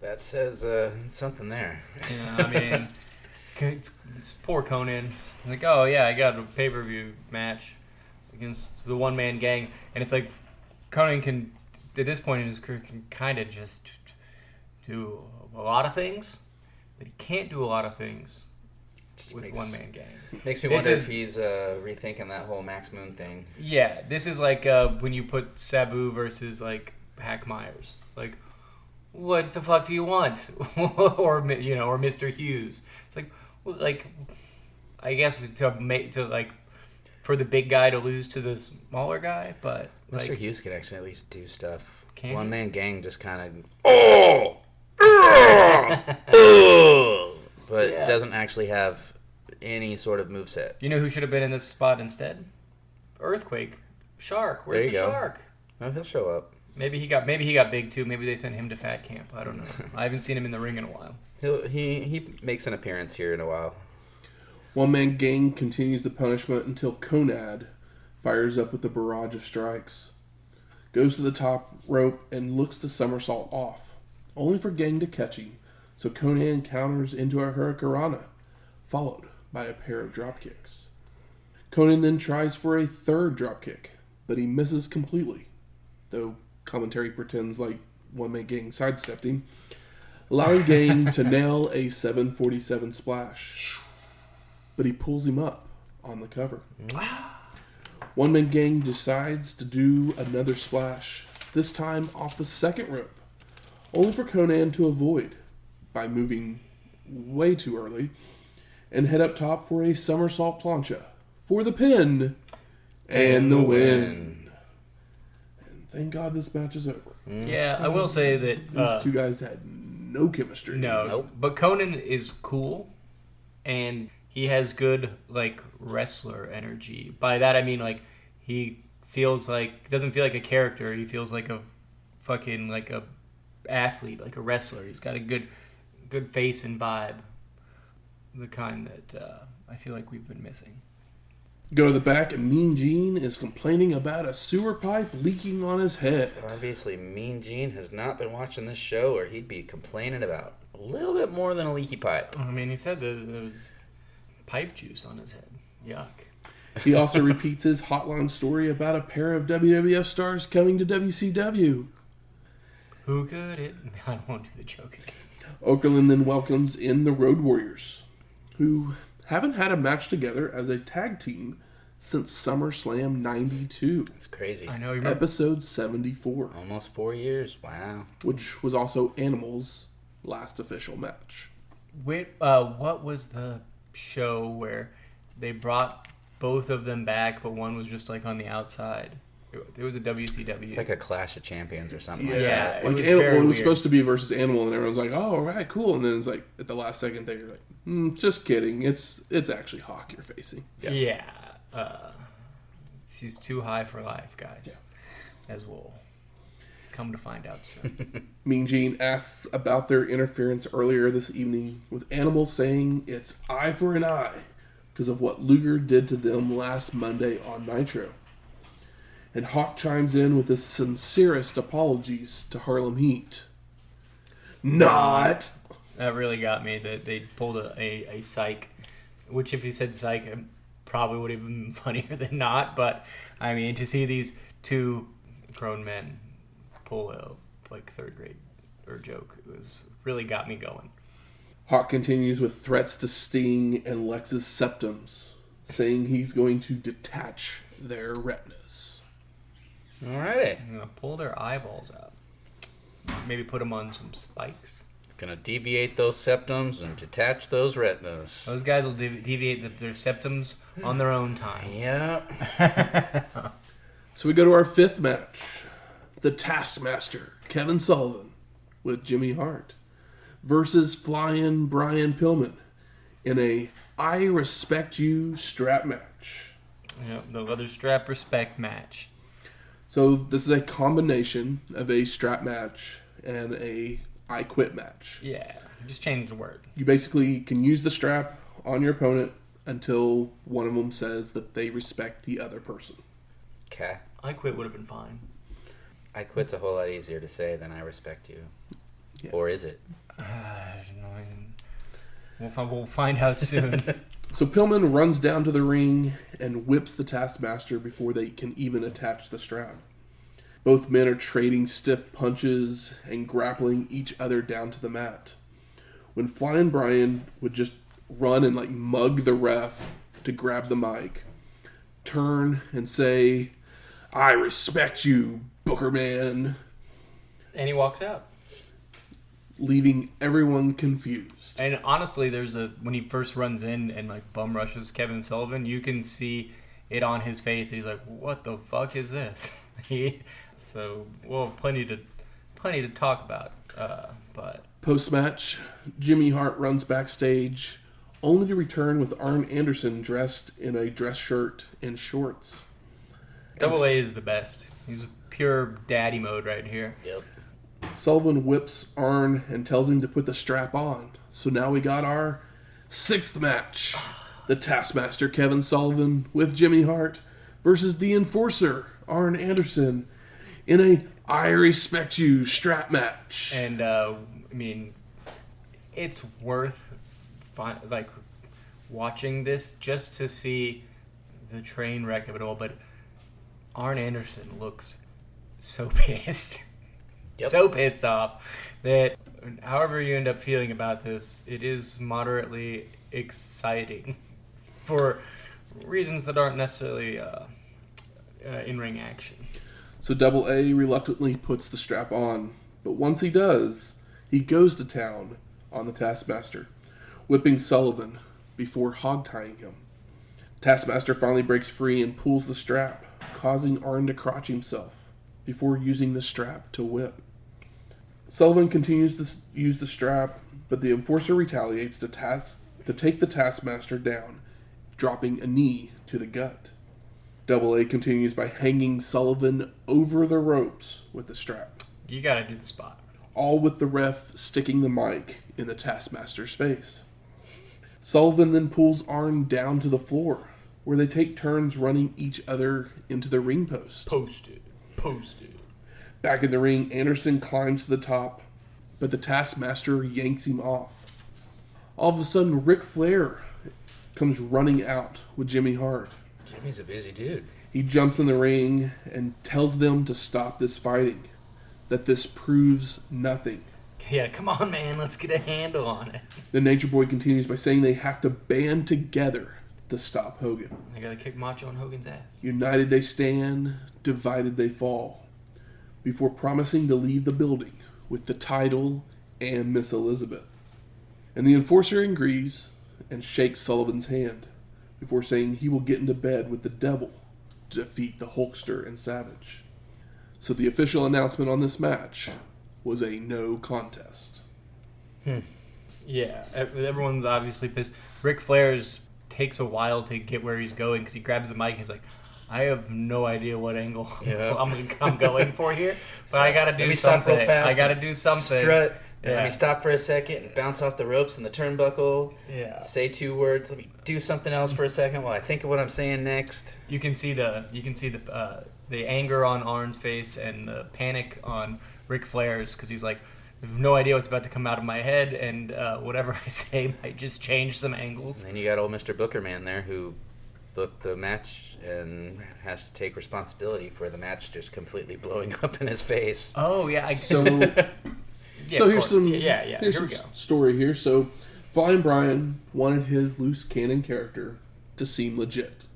That says something there. Yeah, I mean, it's poor Konnan. It's like, oh yeah, I got a pay-per-view match against the One Man Gang, and it's like Konnan can, at this point in his career, can kind of just do a lot of things, but he can't do a lot of things with One Man Gang. Makes me wonder if he's rethinking that whole Max Moon thing. Yeah, this is like when you put Sabu versus like Hack Myers. It's like, what the fuck do you want? or Mr. Hughes. It's like, well, like, I guess to for the big guy to lose to the smaller guy, but Mr. Hughes can actually at least do stuff. Can One he? Man Gang just kind Oh! of, but Yeah. doesn't actually have any sort of moveset. You know who should have been in this spot instead? Earthquake. Shark. Where's There the you go. Shark? Oh, he'll show up. Maybe he got big too. Maybe they sent him to fat camp. I don't know. I haven't seen him in the ring in a while. He makes an appearance here in a while. One Man Gang continues the punishment until Konnan fires up with the barrage of strikes, goes to the top rope and looks to somersault off, only for Gang to catch him, so Konnan counters into a Hurricanrana, followed by a pair of drop kicks. Konnan then tries for a third drop kick, but he misses completely, though commentary pretends like One Man Gang sidestepped him, allowing Gang to nail a 747 splash. But he pulls him up on the cover. One Man Gang decides to do another splash, this time off the second rope, only for Konnan to avoid by moving way too early and head up top for a somersault plancha for the pin and the win. And thank God this match is over. Yeah, I will say that These two guys had no chemistry. no, Nope. but Konnan is cool, and he has good like wrestler energy. By that I mean like he doesn't feel like a character. He feels like a fucking like a athlete, like a wrestler. He's got a good face and vibe, the kind that I feel like we've been missing. Go to the back, and Mean Gene is complaining about a sewer pipe leaking on his head. Obviously, Mean Gene has not been watching this show, or he'd be complaining about a little bit more than a leaky pipe. I mean, he said that there was pipe juice on his head. Yuck. He also repeats his hotline story about a pair of WWF stars coming to WCW. Who could it? I won't do the joke again. Okerlund then welcomes in the Road Warriors, who haven't had a match together as a tag team since SummerSlam 92, It's crazy. I know. You remember? episode 74, Almost 4 years. Wow. which was also Animal's last official match. What was the show where they brought both of them back, but one was just like on the outside? It was a WCW. It's like a Clash of Champions or something like Yeah, that. it was Animal, very it was weird. supposed to be versus Animal, and everyone's like, "Oh, all right, cool." And then it's like at the last second, they're like, "Just kidding. It's actually Hawk you're facing." Yeah. He's too high for life, guys. as we'll come to find out soon. Mean Gene asks about their interference earlier this evening, with Animal saying it's eye for an eye because of what Luger did to them last Monday on Nitro. And Hawk chimes in with his sincerest apologies to Harlem Heat. Not! That really got me that they pulled a psych, which if he said psych, it probably would have been funnier than not. But, I mean, to see these two grown men pull a third grade joke, it was really got me going. Hawk continues with threats to Sting and Lex's septums, saying he's going to detach their retinas. Alrighty. I'm going to pull their eyeballs out. Maybe put them on some spikes. Gonna deviate those septums and detach those retinas. Those guys will deviate their septums on their own time. Yep. So we go to our fifth match. The Taskmaster, Kevin Sullivan, with Jimmy Hart, versus Flyin Brian Pillman in a I Respect You strap match. Yeah, the leather strap respect match. So this is a combination of a strap match and a I Quit match. Yeah, just change the word. You basically can use the strap on your opponent until one of them says that they respect the other person. Okay. I quit would have been fine. I quit's a whole lot easier to say than I respect you. Yeah. Or is it? We'll find out soon. So Pillman runs down to the ring and whips the Taskmaster before they can even attach the strap. Both men are trading stiff punches and grappling each other down to the mat. When Flyin Brian would just run and mug the ref to grab the mic, turn and say, I respect you, Booker Man. And he walks out. Leaving everyone confused. And honestly, when he first runs in and bum rushes Kevin Sullivan, you can see it on his face. He's like, "What the fuck is this?" So we'll have plenty to talk about. But Post-match, Jimmy Hart runs backstage, only to return with Arn Anderson dressed in a dress shirt and shorts. Double A is the best. He's pure daddy mode right here. Yep. Sullivan whips Arn and tells him to put the strap on. So now we got our sixth match. The Taskmaster Kevin Sullivan with Jimmy Hart versus the Enforcer Arn Anderson in a I Respect You strap match. And it's worth watching this just to see the train wreck of it all. But Arn Anderson looks so pissed. Yep. So pissed off that however you end up feeling about this, it is moderately exciting for reasons that aren't necessarily in-ring action. So Double A reluctantly puts the strap on, but once he does, he goes to town on the Taskmaster, whipping Sullivan before hog-tying him. Taskmaster finally breaks free and pulls the strap, causing Arn to crotch himself before using the strap to whip. Sullivan continues to use the strap, but the Enforcer retaliates to take the Taskmaster down, dropping a knee to the gut. Double A continues by hanging Sullivan over the ropes with the strap. You gotta do the spot. All with the ref sticking the mic in the Taskmaster's face. Sullivan then pulls Arn down to the floor, where they take turns running each other into the ring post. Posted. Back in the ring, Anderson climbs to the top, but the Taskmaster yanks him off. All of a sudden, Ric Flair comes running out with Jimmy Hart. Jimmy's a busy dude. He jumps in the ring and tells them to stop this fighting, that this proves nothing. Yeah, come on, man. Let's get a handle on it. The Nature Boy continues by saying they have to band together to stop Hogan. I gotta kick Macho on Hogan's ass. United they stand, divided they fall, before promising to leave the building with the title and Miss Elizabeth. And the Enforcer agrees and shakes Sullivan's hand before saying he will get into bed with the devil to defeat the Hulkster and Savage. So the official announcement on this match was a no contest. Yeah, everyone's obviously pissed. Ric Flair's takes a while to get where he's going because he grabs the mic and he's like, I have no idea what angle Yeah. I'm going for here, but I gotta do let me stop something. real fast. I gotta do something. Strut. And Yeah. let me stop for a second and bounce off the ropes and the turnbuckle. Yeah. Say 2 words. Let me do something else for a second while I think of what I'm saying next. You can see the anger on Arn's face and the panic on Ric Flair's because he's like, I have no idea what's about to come out of my head, and whatever I say might just change some angles. And then you got old Mr. Booker Man there who booked the match and has to take responsibility for the match just completely blowing up in his face. Oh yeah. So, Yeah, so of here's course. some Yeah. here's Here we some go. story here. So, Flyin Brian wanted his loose cannon character to seem legit,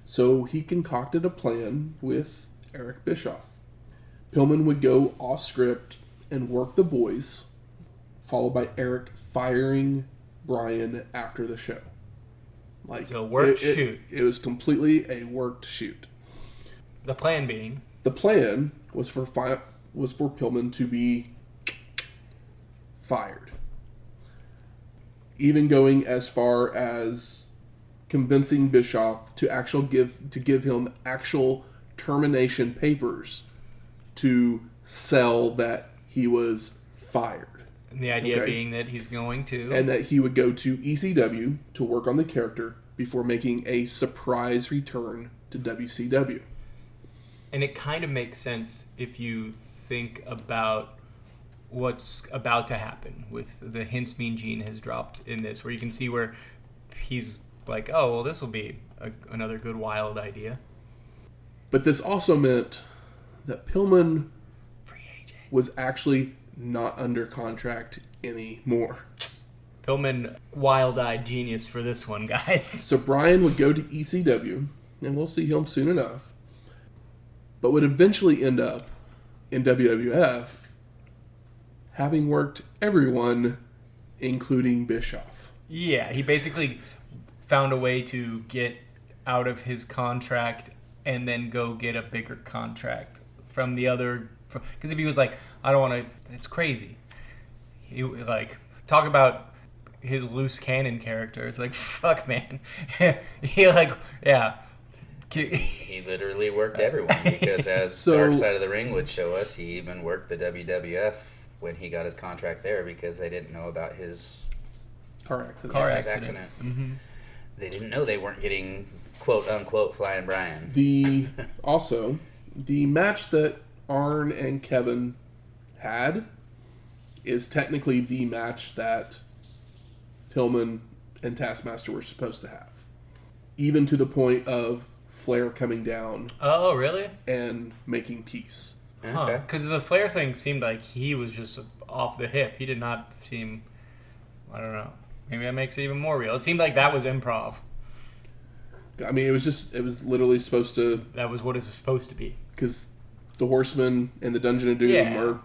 so he concocted a plan with Eric Bischoff. Pillman would go off script and work the boys, followed by Eric firing Brian after the show. Like So worked shoot. It was completely a worked shoot. The plan being. The plan was for Pillman to be fired, even going as far as convincing Bischoff to give him actual termination papers to sell that he was fired. And the idea Okay. being that he's going to. And that he would go to ECW to work on the character before making a surprise return to WCW. And it kind of makes sense if you think about what's about to happen with the hints Mean Gene has dropped in this, where you can see where he's like, oh, well, this will be another good wild idea. But this also meant that Pillman Free agent. was actually not under contract anymore. Pillman, wild-eyed genius for this one, guys. So Brian would go to ECW, and we'll see him soon enough, but would eventually end up in WWF, having worked everyone, including Bischoff. Yeah, he basically found a way to get out of his contract and then go get a bigger contract from the other. Because if he was like, I don't want to, it's crazy. He like talk about his loose cannon character. It's like, fuck, man. He like, yeah. He literally worked everyone because as So- Dark Side of the Ring would show us, he even worked the WWF when he got his contract there because they didn't know about his Car accident. his accident. Mm-hmm. They didn't know they weren't getting quote unquote Flyin Brian. The match that Arn and Kevin had is technically the match that Pillman and Taskmaster were supposed to have. Even to the point of Flair coming down Oh, really? and making peace. Okay. Because the Flair thing seemed like he was just off the hip. He did not seem, I don't know. Maybe that makes it even more real. It seemed like that was improv. I mean, it was literally supposed to, That was what it was supposed to be. because the Horsemen and the Dungeon of Doom Yeah. are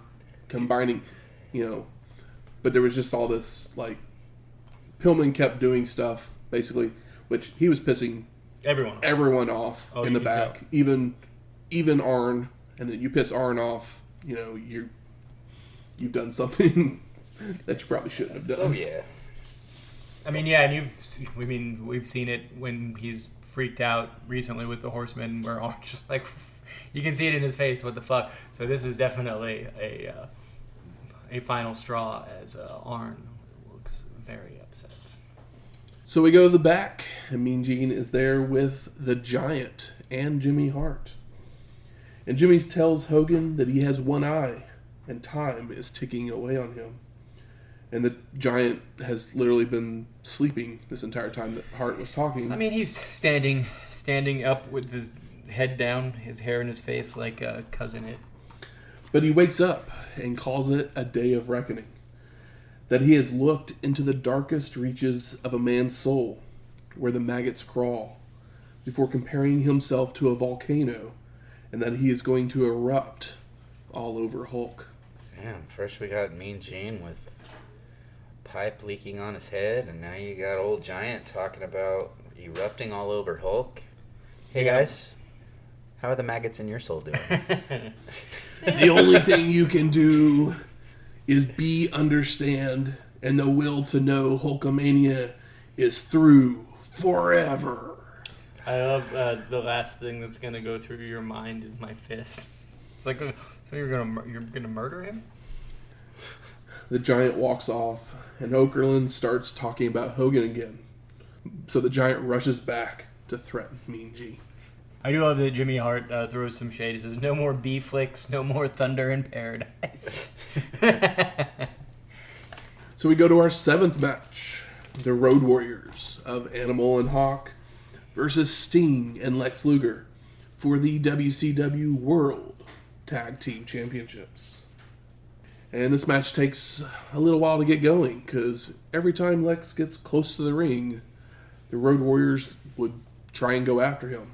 combining, but there was just all this, like, Pillman kept doing stuff, basically, which he was pissing everyone off in the you can back, tell. even Arn, and then you piss Arn off, you've done something that you probably shouldn't have done. Oh yeah. I mean, yeah, and we've seen it when he's freaked out recently with the Horsemen, where Arn's just like, you can see it in his face. What the fuck? So this is definitely a final straw, as Arn looks very upset. So we go to the back, and Mean Gene is there with the Giant and Jimmy Hart. And Jimmy tells Hogan that he has one eye, and time is ticking away on him. And the Giant has literally been sleeping this entire time that Hart was talking. I mean, he's standing up with his head down, his hair in his face, like Cousin It. But he wakes up and calls it a day of reckoning. That he has looked into the darkest reaches of a man's soul, where the maggots crawl, before comparing himself to a volcano, and that he is going to erupt all over Hulk. Damn, first we got Mean Gene with pipe leaking on his head, and now you got old Giant talking about erupting all over Hulk. Hey guys, how are the maggots in your soul doing? The only thing you can do is understand, and the will to know Hulkamania is through forever. I love the last thing that's gonna go through your mind is my fist. It's like, so you're gonna murder him? The Giant walks off, and Okerlund starts talking about Hogan again. So the Giant rushes back to threaten Mean G. I do love that Jimmy Hart throws some shade. He says, "No more B-flicks, no more Thunder in Paradise." So we go to our 7th match. The Road Warriors of Animal and Hawk versus Sting and Lex Luger for the WCW World Tag Team Championships. And this match takes a little while to get going because every time Lex gets close to the ring, the Road Warriors would try and go after him.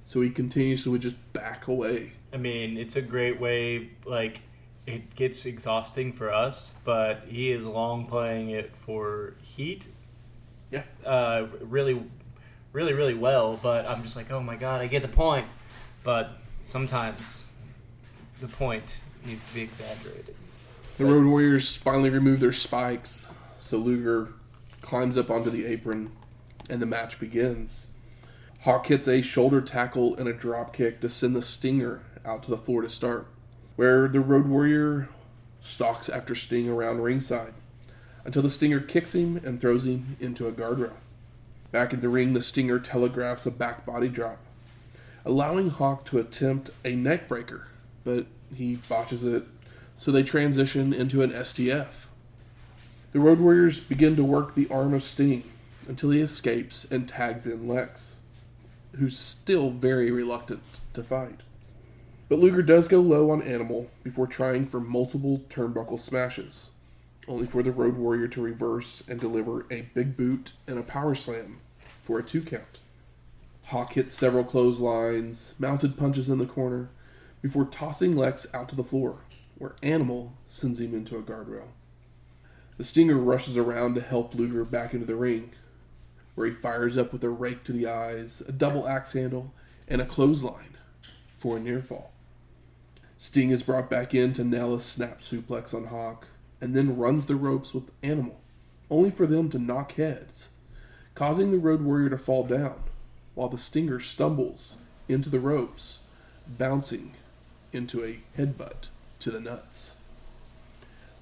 So he continuously would just back away. I mean, it's a great way, like, it gets exhausting for us, but he is long playing it for Heat. Yeah. Really, really, really well, but I'm just like, oh my god, I get the point. But sometimes the point needs to be exaggerated. The Road Warriors finally remove their spikes, so Luger climbs up onto the apron, and the match begins. Hawk hits a shoulder tackle and a drop kick to send the Stinger out to the floor to start, where the Road Warrior stalks after Sting around ringside until the Stinger kicks him and throws him into a guardrail. Back in the ring, the Stinger telegraphs a back body drop, allowing Hawk to attempt a neck breaker, but he botches it, so they transition into an STF. The Road Warriors begin to work the arm of Sting until he escapes and tags in Lex, who's still very reluctant to fight. But Luger does go low on Animal before trying for multiple turnbuckle smashes, only for the Road Warrior to reverse and deliver a big boot and a power slam for a 2 count. Hawk hits several clotheslines, mounted punches in the corner, before tossing Lex out to the floor, where Animal sends him into a guardrail. The Stinger rushes around to help Luger back into the ring, where he fires up with a rake to the eyes, a double axe handle, and a clothesline for a near fall. Sting is brought back in to nail a snap suplex on Hawk, and then runs the ropes with Animal, only for them to knock heads, causing the Road Warrior to fall down, while the Stinger stumbles into the ropes, bouncing into a headbutt to the nuts.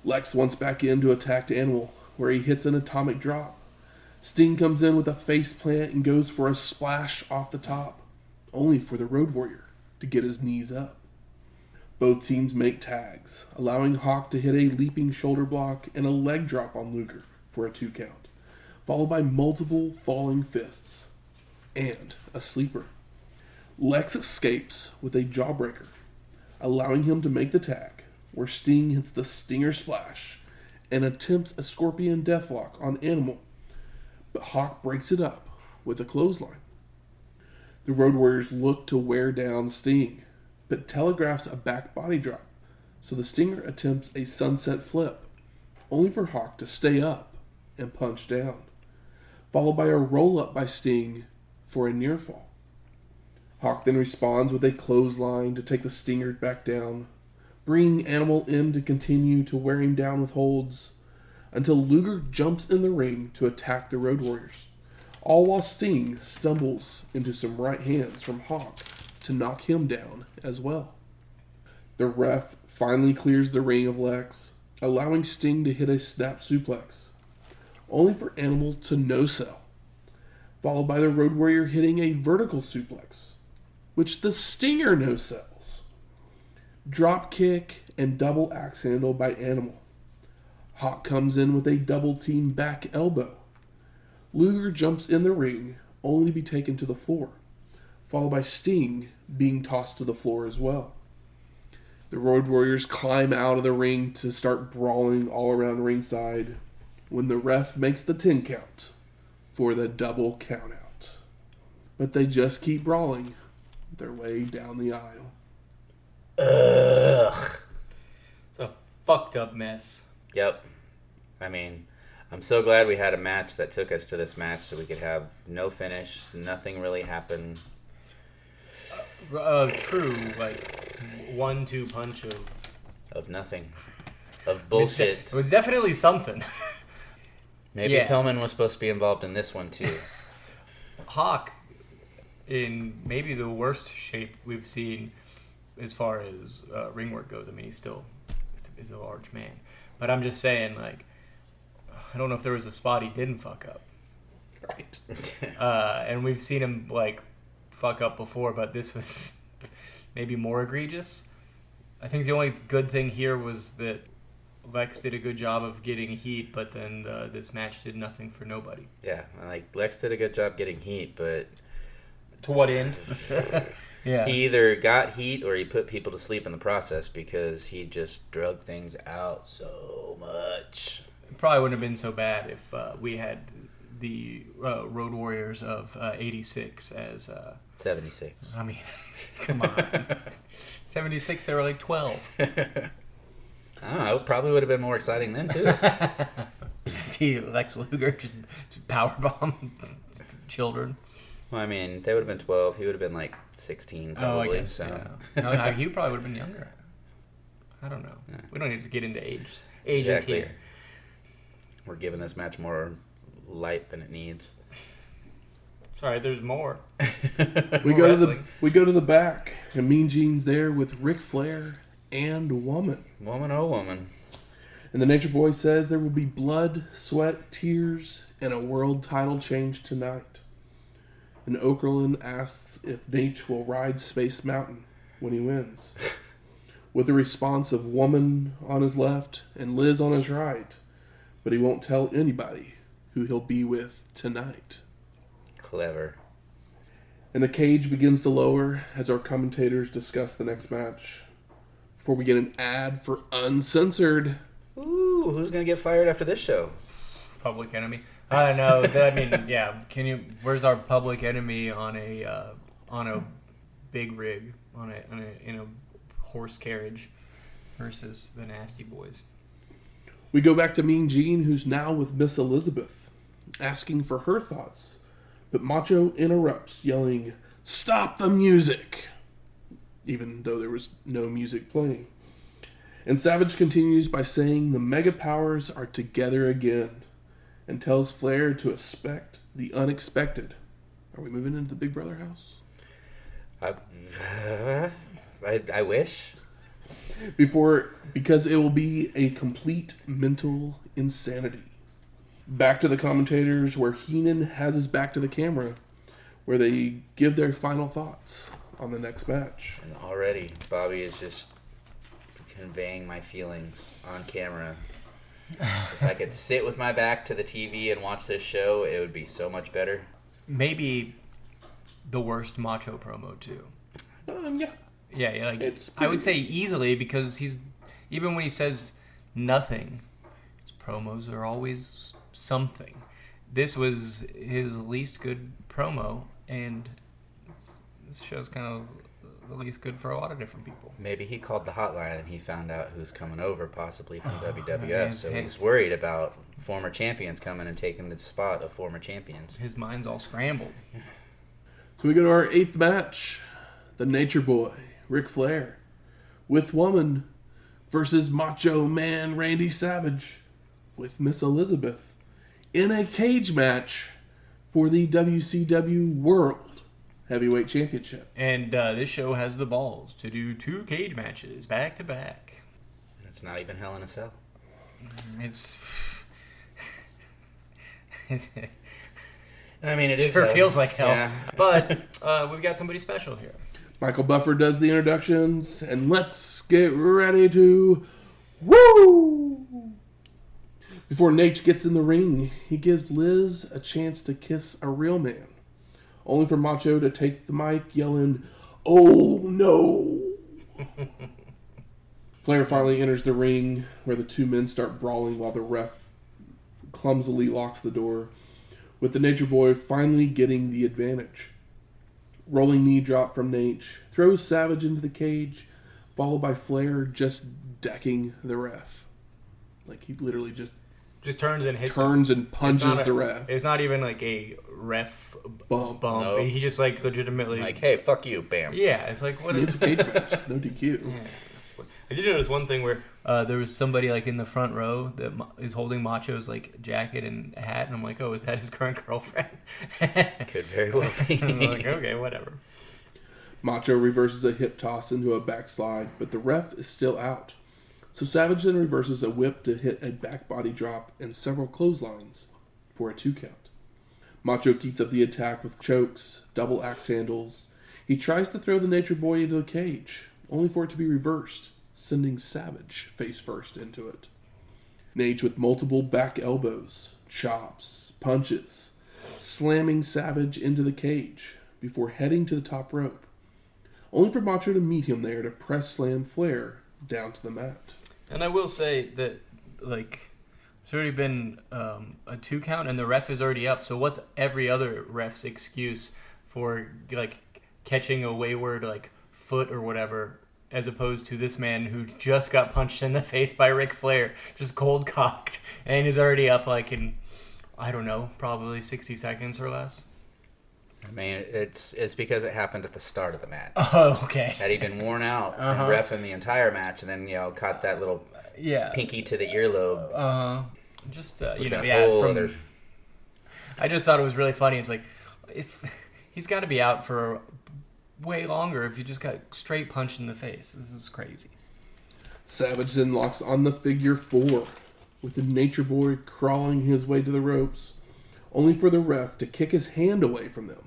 Lex wants back in to attack Animal, where he hits an atomic drop. Sting comes in with a face plant and goes for a splash off the top, only for the Road Warrior to get his knees up. Both teams make tags, allowing Hawk to hit a leaping shoulder block and a leg drop on Luger for a 2 count, followed by multiple falling fists and a sleeper. Lex escapes with a jawbreaker, allowing him to make the tag, where Sting hits the Stinger Splash and attempts a Scorpion Deathlock on Animal, but Hawk breaks it up with a clothesline. The Road Warriors look to wear down Sting, but telegraphs a back body drop, so the Stinger attempts a sunset flip, only for Hawk to stay up and punch down, followed by a roll-up by Sting for a near fall. Hawk then responds with a clothesline to take the Stinger back down, bringing Animal in to continue to wear him down with holds, until Luger jumps in the ring to attack the Road Warriors, all while Sting stumbles into some right hands from Hawk to knock him down as well. The ref finally clears the ring of Lex, allowing Sting to hit a snap suplex, only for Animal to no-sell, followed by the Road Warrior hitting a vertical suplex, which the Stinger no-sells. Drop kick and double axe handle by Animal. Hawk comes in with a double team back elbow. Luger jumps in the ring, only to be taken to the floor, followed by Sting being tossed to the floor as well. The Road Warriors climb out of the ring to start brawling all around ringside when the ref makes the 10 count for the double countout. But they just keep brawling their way down the aisle. Ugh. It's a fucked up mess. Yep. I mean, I'm so glad we had a match that took us to this match so we could have no finish, nothing really happen. True, like 1-2 punch Of nothing. Of bullshit. It was definitely something. Maybe Yeah. Pillman was supposed to be involved in this one too. Hawk in maybe the worst shape we've seen as far as ring work goes. I mean, he's still is a large man. But I'm just saying, like, I don't know if there was a spot he didn't fuck up. Right. And we've seen him, like, fuck up before, but this was maybe more egregious. I think the only good thing here was that Lex did a good job of getting heat, but then this match did nothing for nobody. Yeah, like Lex did a good job getting heat, but To what end? Yeah. he either got heat or he put people to sleep in the process because he just drug things out so much. It probably wouldn't have been so bad if we had the Road Warriors of 86 as... 76. I mean, come on. 76, they were like 12. I don't know. It probably would have been more exciting then, too. See Lex Luger just powerbomb children. Well, I mean, they would have been 12. He would have been like 16, probably. Oh, I guess, so. yeah. No, he probably would have been younger. I don't know. Yeah. We don't need to get into ages Exactly. here. We're giving this match more light than it needs. Sorry, there's more. We More go wrestling. we go to the back, and Mean Gene's there with Ric Flair and Woman. Woman, oh woman. And the Nature Boy says there will be blood, sweat, tears, and a world title change tonight. And Okerlund asks if Nate will ride Space Mountain when he wins. With the response of Woman on his left and Liz on his right. But he won't tell anybody who he'll be with tonight. Clever. And the cage begins to lower as our commentators discuss the next match. Before we get an ad for Uncensored. Ooh, who's going to get fired after this show? Public Enemy. No, I mean, yeah. Can you? Where's our Public Enemy on a big rig in a horse carriage versus the Nasty Boys? We go back to Mean Gene, who's now with Miss Elizabeth, asking for her thoughts. But Macho interrupts, yelling, "Stop the music!" Even though there was no music playing. And Savage continues by saying the Mega Powers are together again, and tells Flair to expect the unexpected. Are we moving into the Big Brother house? I wish. Because it will be a complete mental insanity. Back to the commentators, where Heenan has his back to the camera, where they give their final thoughts on the next match. And already, Bobby is just conveying my feelings on camera. If I could sit with my back to the TV and watch this show, it would be so much better. Maybe the worst Macho promo too. Yeah. Yeah, like It's I would pretty- say easily, because he's even when he says nothing, his promos are always something. This was his least good promo, and this show's kind of the least good for a lot of different people. Maybe he called the hotline and he found out who's coming over, possibly from WWF. man, So it's- he's worried about former champions coming and taking the spot of former champions. His mind's all scrambled. So we go to our 8th match. The Nature Boy, Ric Flair, with Woman versus Macho Man Randy Savage with Miss Elizabeth in a cage match for the WCW World Heavyweight Championship. And this show has the balls to do 2 cage matches back to back. It's not even Hell in a Cell. It's I mean, it is sure hell. feels like hell. Yeah. But we've got somebody special here. Michael Buffer does the introductions, and let's get ready to woo! Before Nate gets in the ring, he gives Liz a chance to kiss a real man, only for Macho to take the mic yelling, "Oh no!" Flair finally enters the ring, where the two men start brawling while the ref clumsily locks the door, with the Nature Boy finally getting the advantage. Rolling knee drop from Nate, throws Savage into the cage, followed by Flair just decking the ref. Like, he literally just Just turns and hits turns him. and punches the It's ref. It's not even like a ref Bump. bump. No. He just like legitimately Like, hey, fuck you, bam. yeah, it's like what It's is a cage match. No DQ. yeah. I did notice one thing where there was somebody like in the front row that is holding Macho's like jacket and hat, and I'm like, oh, is that his current girlfriend? Could very well be. I'm like, okay, whatever. Macho reverses a hip toss into a backslide, but the ref is still out. So Savage then reverses a whip to hit a back body drop and several clotheslines for a 2 count. Macho keeps up the attack with chokes, double axe handles. He tries to throw the Nature Boy into the cage, only for it to be reversed, sending Savage face first into it. Nate with multiple back elbows, chops, punches, slamming Savage into the cage before heading to the top rope, only for Macho to meet him there to press slam Flair down to the mat. And I will say that, like, it's already been a 2 count, and the ref is already up. So what's every other ref's excuse for, like, catching a wayward, like, foot or whatever, as opposed to this man who just got punched in the face by Ric Flair, just cold cocked, and is already up, like, in, I don't know, probably 60 seconds or less. I mean, it's because it happened at the start of the match. Oh, okay. Had he been worn out from reffing the entire match and then, caught that little pinky to the earlobe. Just, I just thought it was really funny. It's like, if he's got to be out for way longer if you just got straight punched in the face. This is crazy. Savage then locks on the figure 4, with the Nature Boy crawling his way to the ropes, only for the ref to kick his hand away from them.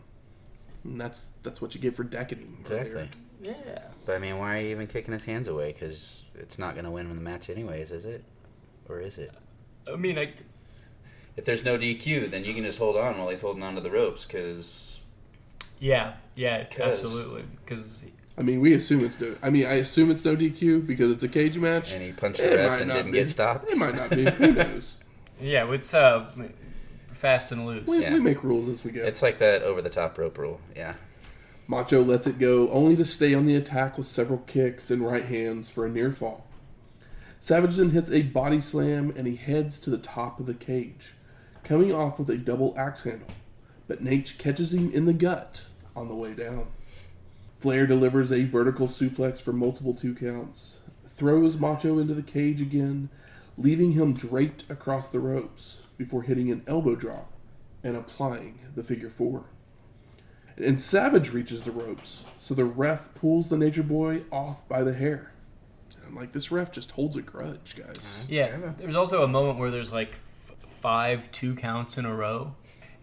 And that's what you get for decading. Exactly. Yeah. But I mean, why are you even kicking his hands away? Because it's not going to win the match anyways, is it? Or is it? I mean, if there's no DQ, then you can just hold on while he's holding on to the ropes, because... Yeah, absolutely. Because... I mean, I assume it's no DQ because it's a cage match. And he punched the ref and didn't get stopped. It might not be. Who knows? Yeah, it's fast and loose. We make rules as we go. It's like that over-the-top rope rule, yeah. Macho lets it go, only to stay on the attack with several kicks and right hands for a near fall. Savage then hits a body slam, and he heads to the top of the cage, coming off with a double axe handle, but Nate catches him in the gut on the way down. Flair delivers a vertical suplex for multiple 2 counts, throws Macho into the cage again, leaving him draped across the ropes before hitting an elbow drop and applying the figure 4. And Savage reaches the ropes, so the ref pulls the Nature Boy off by the hair. I'm like, this ref just holds a grudge, guys. Yeah, there's also a moment where there's like 5 2 counts in a row,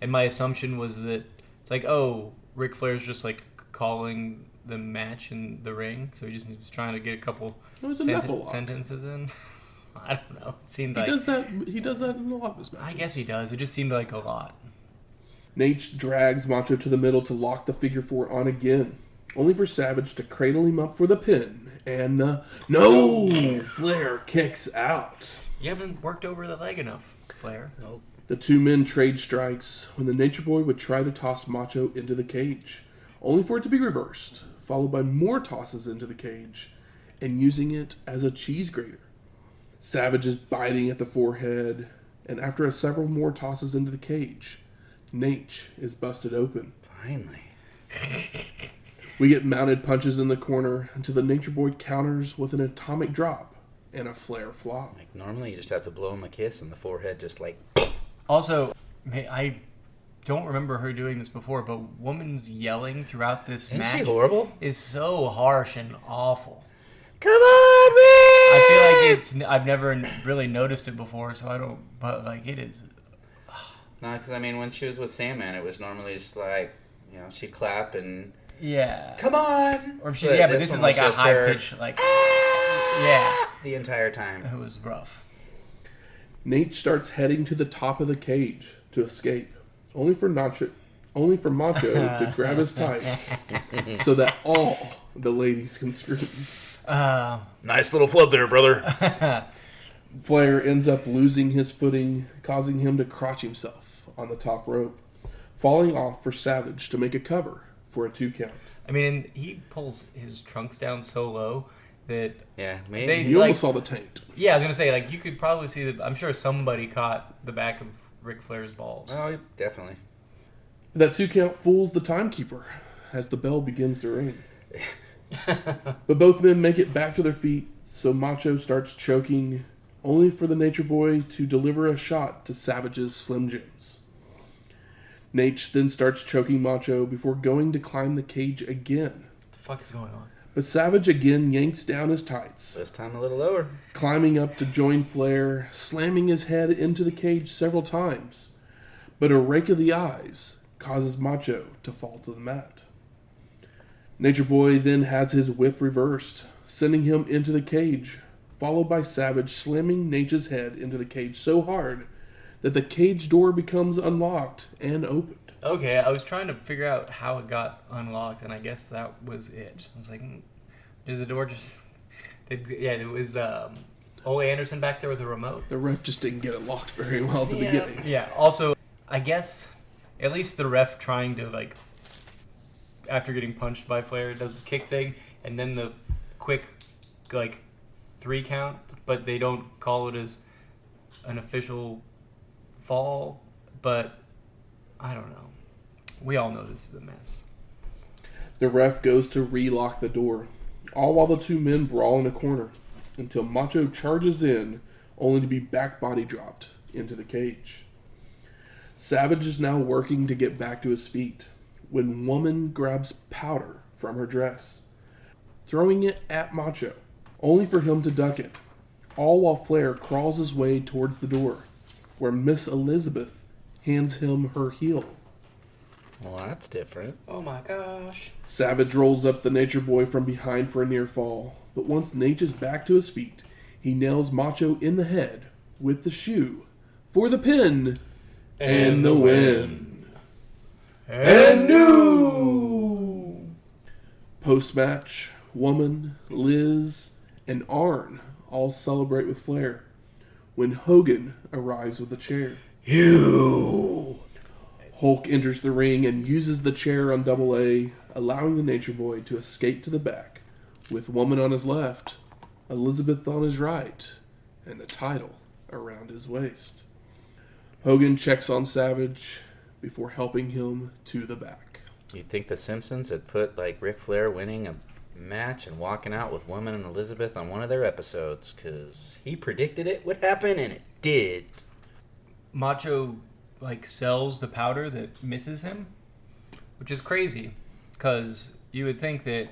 and my assumption was that it's like, oh, Ric Flair's just like calling the match in the ring, so he's trying to get a couple sentences in. I don't know. It seemed like he does that in a lot of his matches. I guess he does. It just seemed like a lot. Nate drags Macho to the middle to lock the figure 4 on again, only for Savage to cradle him up for the pin. And no! Flair kicks out. You haven't worked over the leg enough, Flair. Nope. The 2 men trade strikes when the Nature Boy would try to toss Macho into the cage, only for it to be reversed, followed by more tosses into the cage, and using it as a cheese grater. Savage is biting at the forehead, and after several more tosses into the cage, Nate is busted open. Finally. We get mounted punches in the corner until the Nature Boy counters with an atomic drop and a Flair flop. Like, normally you just have to blow him a kiss and the forehead just like... Also, I don't remember her doing this before, but woman's yelling throughout this match... Isn't she horrible? ...is so harsh and awful. Come on, Rick! I feel like I've never really noticed it before, so I don't... But, like, it is... No, because, I mean, when she was with Sandman, it was normally just like, she'd clap and... Yeah. Come on! Or if she, but this is like a high pitch, like... Yeah. The entire time. It was rough. Nate starts heading to the top of the cage to escape, only for Macho to grab his tights so that all the ladies can scream. Nice little flub there, brother. Flair ends up losing his footing, causing him to crotch himself on the top rope, falling off for Savage to make a cover for a 2 count. I mean, he pulls his trunks down so low that... Yeah, maybe. You almost saw the taint. Yeah, I was going to say, like, you could probably see that... I'm sure somebody caught the back of Ric Flair's balls. Oh, definitely. That 2 count fools the timekeeper as the bell begins to ring. But both men make it back to their feet so Macho starts choking, only for the Nature Boy to deliver a shot to Savage's Slim Jims. Nate then starts choking Macho before going to climb the cage again. What the fuck is going on? But Savage again yanks down his tights, This time a little lower. climbing up to join Flair, slamming his head into the cage several times. But a rake of the eyes causes Macho to fall to the mat. Nature Boy then has his whip reversed, sending him into the cage, followed by Savage slamming Nature's head into the cage so hard that the cage door becomes unlocked and opened. Okay, I was trying to figure out how it got unlocked, and I guess that was it. I was like, did the door just... it was Ole Anderson back there with the remote. The ref just didn't get it locked very well at the beginning. Yeah, also, I guess, at least the ref trying to, like, after getting punched by Flair, does the kick thing, and then the quick, like, 3 count, but they don't call it as an official fall, but I don't know. We all know this is a mess. The ref goes to re-lock the door, all while the two men brawl in a corner, until Macho charges in, only to be back body dropped into the cage. Savage is now working to get back to his feet, when Woman grabs powder from her dress, throwing it at Macho, only for him to duck it, all while Flair crawls his way towards the door, where Miss Elizabeth hands him her heel. Well, that's different. Oh my gosh. Savage rolls up the Nature Boy from behind for a near fall, but once Nature's back to his feet, he nails Macho in the head with the shoe for the pin and the win. And new! Post-match, Woman, Liz, and Arn all celebrate with Flair when Hogan arrives with a chair. You! Hulk enters the ring and uses the chair on Double A, allowing the Nature Boy to escape to the back, with Woman on his left, Elizabeth on his right, and the title around his waist. Hogan checks on Savage before helping him to the back. You'd think the Simpsons had put, like, Ric Flair winning a match and walking out with Woman and Elizabeth on one of their episodes, because he predicted it would happen, and it did. Macho, like, sells the powder that misses him, which is crazy, because you would think that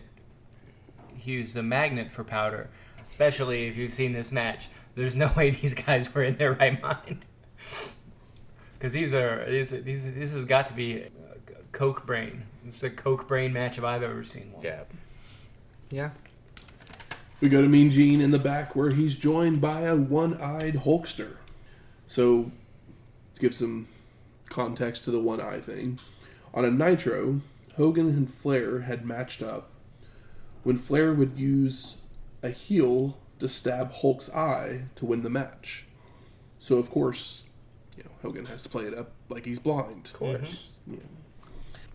he was the magnet for powder, especially if you've seen this match. There's no way these guys were in their right mind. Because this has got to be Coke Brain. This is a Coke Brain match if I've ever seen one. Yeah. We go to Mean Gene in the back where he's joined by a one-eyed Hulkster. So, to give some context to the one-eye thing, on a Nitro, Hogan and Flair had matched up when Flair would use a heel to stab Hulk's eye to win the match. So, of course, Hogan has to play it up like he's blind. Of course.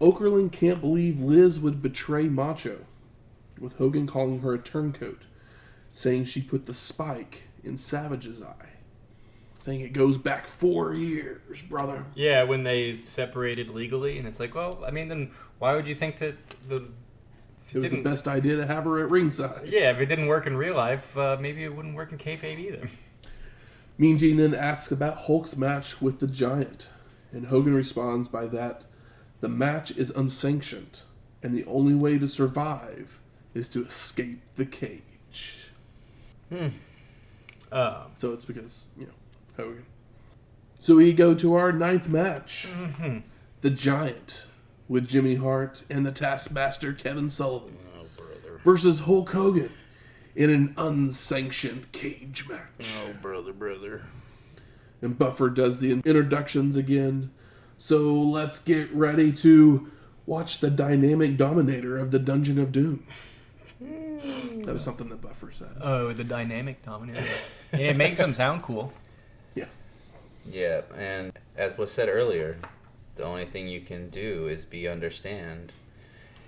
Okerlund can't believe Liz would betray Macho, with Hogan calling her a turncoat, saying she put the spike in Savage's eye, saying it goes back 4 years, brother. Yeah, when they separated legally, and it's like, well, I mean, then why would you think that it was the best idea to have her at ringside. Yeah, if it didn't work in real life, maybe it wouldn't work in kayfabe either. Mean Gene then asks about Hulk's match with the Giant, and Hogan responds by that the match is unsanctioned, and the only way to survive is to escape the cage. So it's because, Hogan. So we go to our 9th match. The Giant, with Jimmy Hart and the Taskmaster Kevin Sullivan versus Hulk Hogan in an unsanctioned cage match. Oh, brother. And Buffer does the introductions again. So let's get ready to watch the dynamic dominator of the Dungeon of Doom. That was something that Buffer said. Oh, the dynamic dominator. And it makes him sound cool. Yeah, and as was said earlier, the only thing you can do is be understand,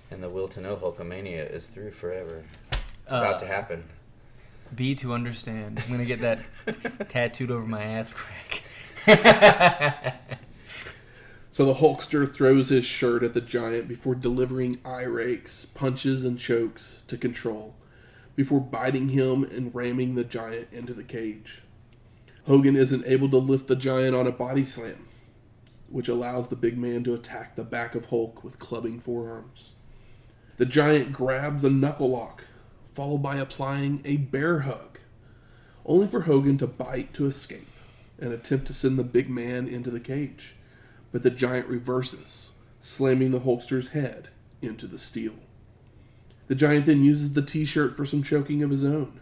and the will to know Hulkamania is through forever. It's about to happen. Be to understand. I'm going to get that tattooed over my ass crack. So the Hulkster throws his shirt at the Giant before delivering eye rakes, punches, and chokes to control. before biting him and ramming the Giant into the cage. Hogan isn't able to lift the Giant on a body slam, which allows the big man to attack the back of Hulk with clubbing forearms. The Giant grabs a knuckle lock, followed by applying a bear hug, only for Hogan to bite to escape and attempt to send the big man into the cage. But the Giant reverses, slamming the Hulkster's head into the steel. The Giant then uses the t-shirt for some choking of his own,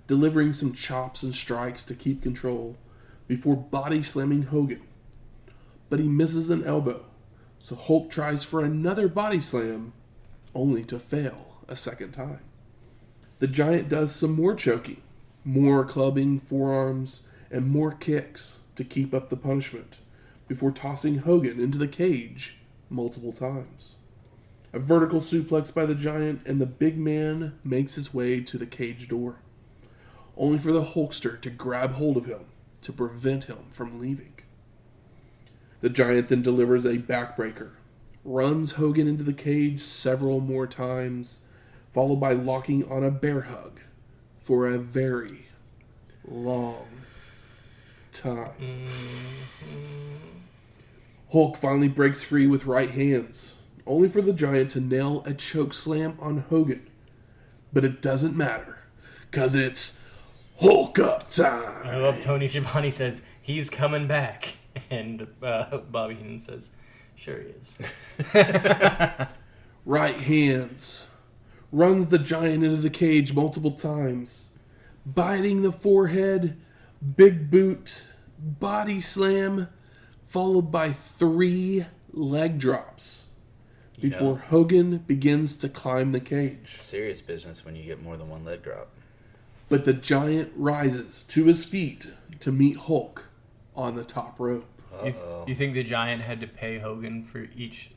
delivering some chops and strikes to keep control before body slamming Hogan. But he misses an elbow, so Hulk tries for another body slam, only to fail a second time. The Giant does some more choking, more clubbing forearms, and more kicks to keep up the punishment, before tossing Hogan into the cage multiple times. A vertical suplex by the Giant, and the big man makes his way to the cage door, only for the Hulkster to grab hold of him to prevent him from leaving. The Giant then delivers a backbreaker, runs Hogan into the cage several more times, followed by locking on a bear hug for a very long time. Hulk finally breaks free with right hands, only for the Giant to nail a choke slam on Hogan. But it doesn't matter, because it's Hulk up time. I love Tony Schiavone says, he's coming back. And Bobby Heenan says, sure he is. Right hands. Runs the Giant into the cage multiple times, biting the forehead, big boot, body slam, followed by 3 leg drops before Hogan begins to climb the cage. Serious business when you get more than one leg drop. But the Giant rises to his feet to meet Hulk on the top rope. You think the Giant had to pay Hogan for each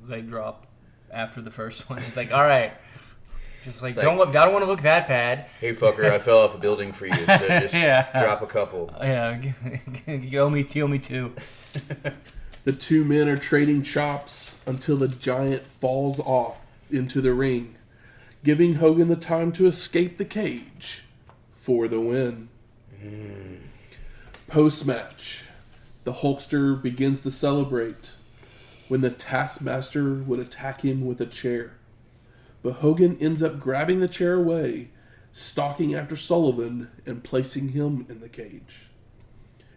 leg drop after the first one? He's like, all right. Just like, don't want to look that bad. Hey, fucker, I fell off a building for you, so just drop a couple. Yeah, you owe me two. The two men are trading chops until the Giant falls off into the ring, giving Hogan the time to escape the cage for the win. Post-match, the Hulkster begins to celebrate when the Taskmaster would attack him with a chair. But Hogan ends up grabbing the chair away, stalking after Sullivan, and placing him in the cage.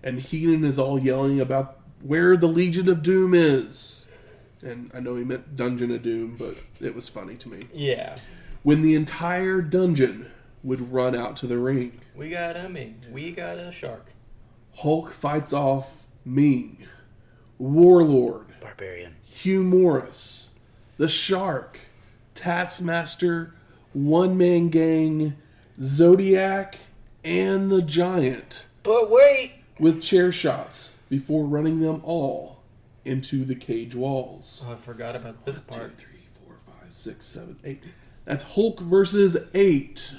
And Heenan is all yelling about where the Legion of Doom is. And I know he meant Dungeon of Doom, but it was funny to me. Yeah. When the entire dungeon would run out to the ring. We got a Ming. We got a shark. Hulk fights off Ming, Warlord, Barbarian, Hugh Morris, the Shark, Taskmaster, One Man Gang, Zodiac, and the Giant. But wait! With chair shots before running them all into the cage walls. Oh, I forgot about this 1, part. 2, 3, 4, 5, 6, 7, 8. That's Hulk versus 8.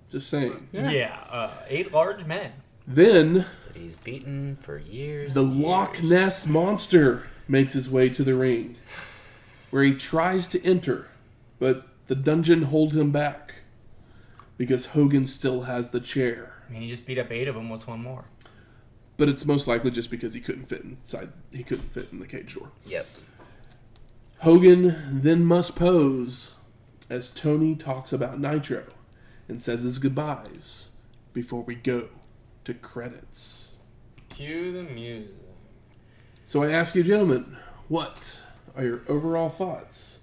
Just saying. Yeah, 8 large men. Then But he's beaten for years. the and Loch years. Ness Monster makes his way to the ring, where he tries to enter, but the dungeon hold him back because Hogan still has the chair. I mean, he just beat up 8 of them. What's one more? But it's most likely just because he couldn't fit inside. He couldn't fit in the cage door. Yep. Hogan then must pose as Tony talks about Nitro and says his goodbyes before we go to credits. Cue the music. So I ask you, gentlemen, what are your overall thoughts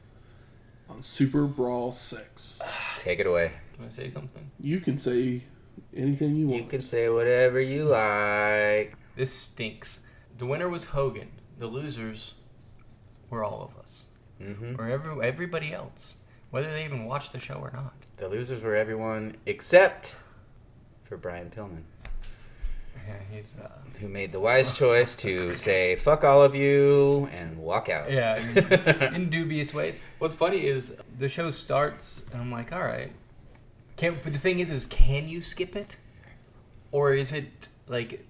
on Super Brawl 6? Take it away. Can I say something? You can say anything you want. You can say whatever you like. This stinks. The winner was Hogan. The losers were all of us. Mm-hmm. Or everybody else. Whether they even watched the show or not. The losers were everyone except for Brian Pillman, Yeah, he's... who made the wise choice to say, fuck all of you, and walk out. Yeah, in dubious ways. What's funny is the show starts, and I'm like, all right. But the thing is can you skip it? Or is it, like,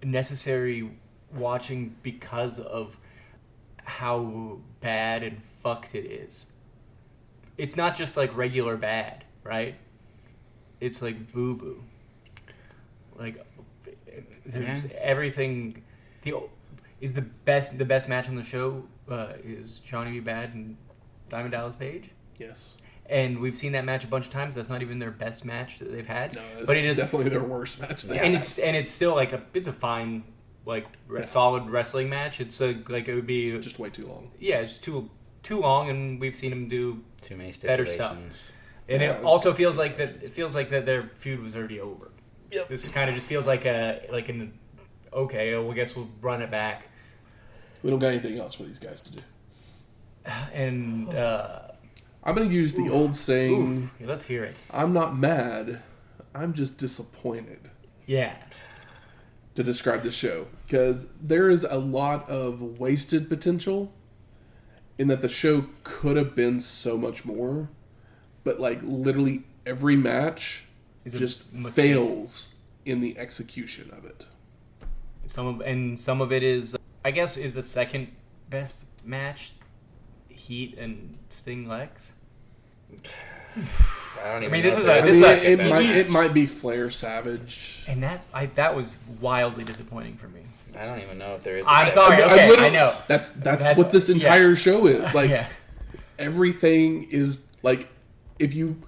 necessary watching because of how bad and fucked it is? It's not just, like, regular bad, right? It's like boo-boo. Like, there's everything. The best match on the show is Johnny B. Bad and Diamond Dallas Page. Yes. And we've seen that match a bunch of times. That's not even their best match that they've had. No, it's but it is definitely their worst match. And it's still like it's a fine, like solid wrestling match. It's it would be it's just way too long. Yeah, it's too long, and we've seen them do too many better stuff. And it also feels like that. It feels like that their feud was already over. Yep. This kind of just feels like okay. Well, I guess we'll run it back. We don't got anything else for these guys to do. And I'm going to use the old saying. Let's hear it. I'm not mad. I'm just disappointed. Yeah. To describe the show, because there is a lot of wasted potential in that the show could have been so much more, but like literally every match just fails in the execution of it. Some of it is, I guess, is the second best match, Heat and Sting Lex. I don't even. I mean, know it might be Flair Savage, and that was wildly disappointing for me. I don't even know if there is. I'm sorry. Okay, I know. That's what this entire show is. Like everything is like, if you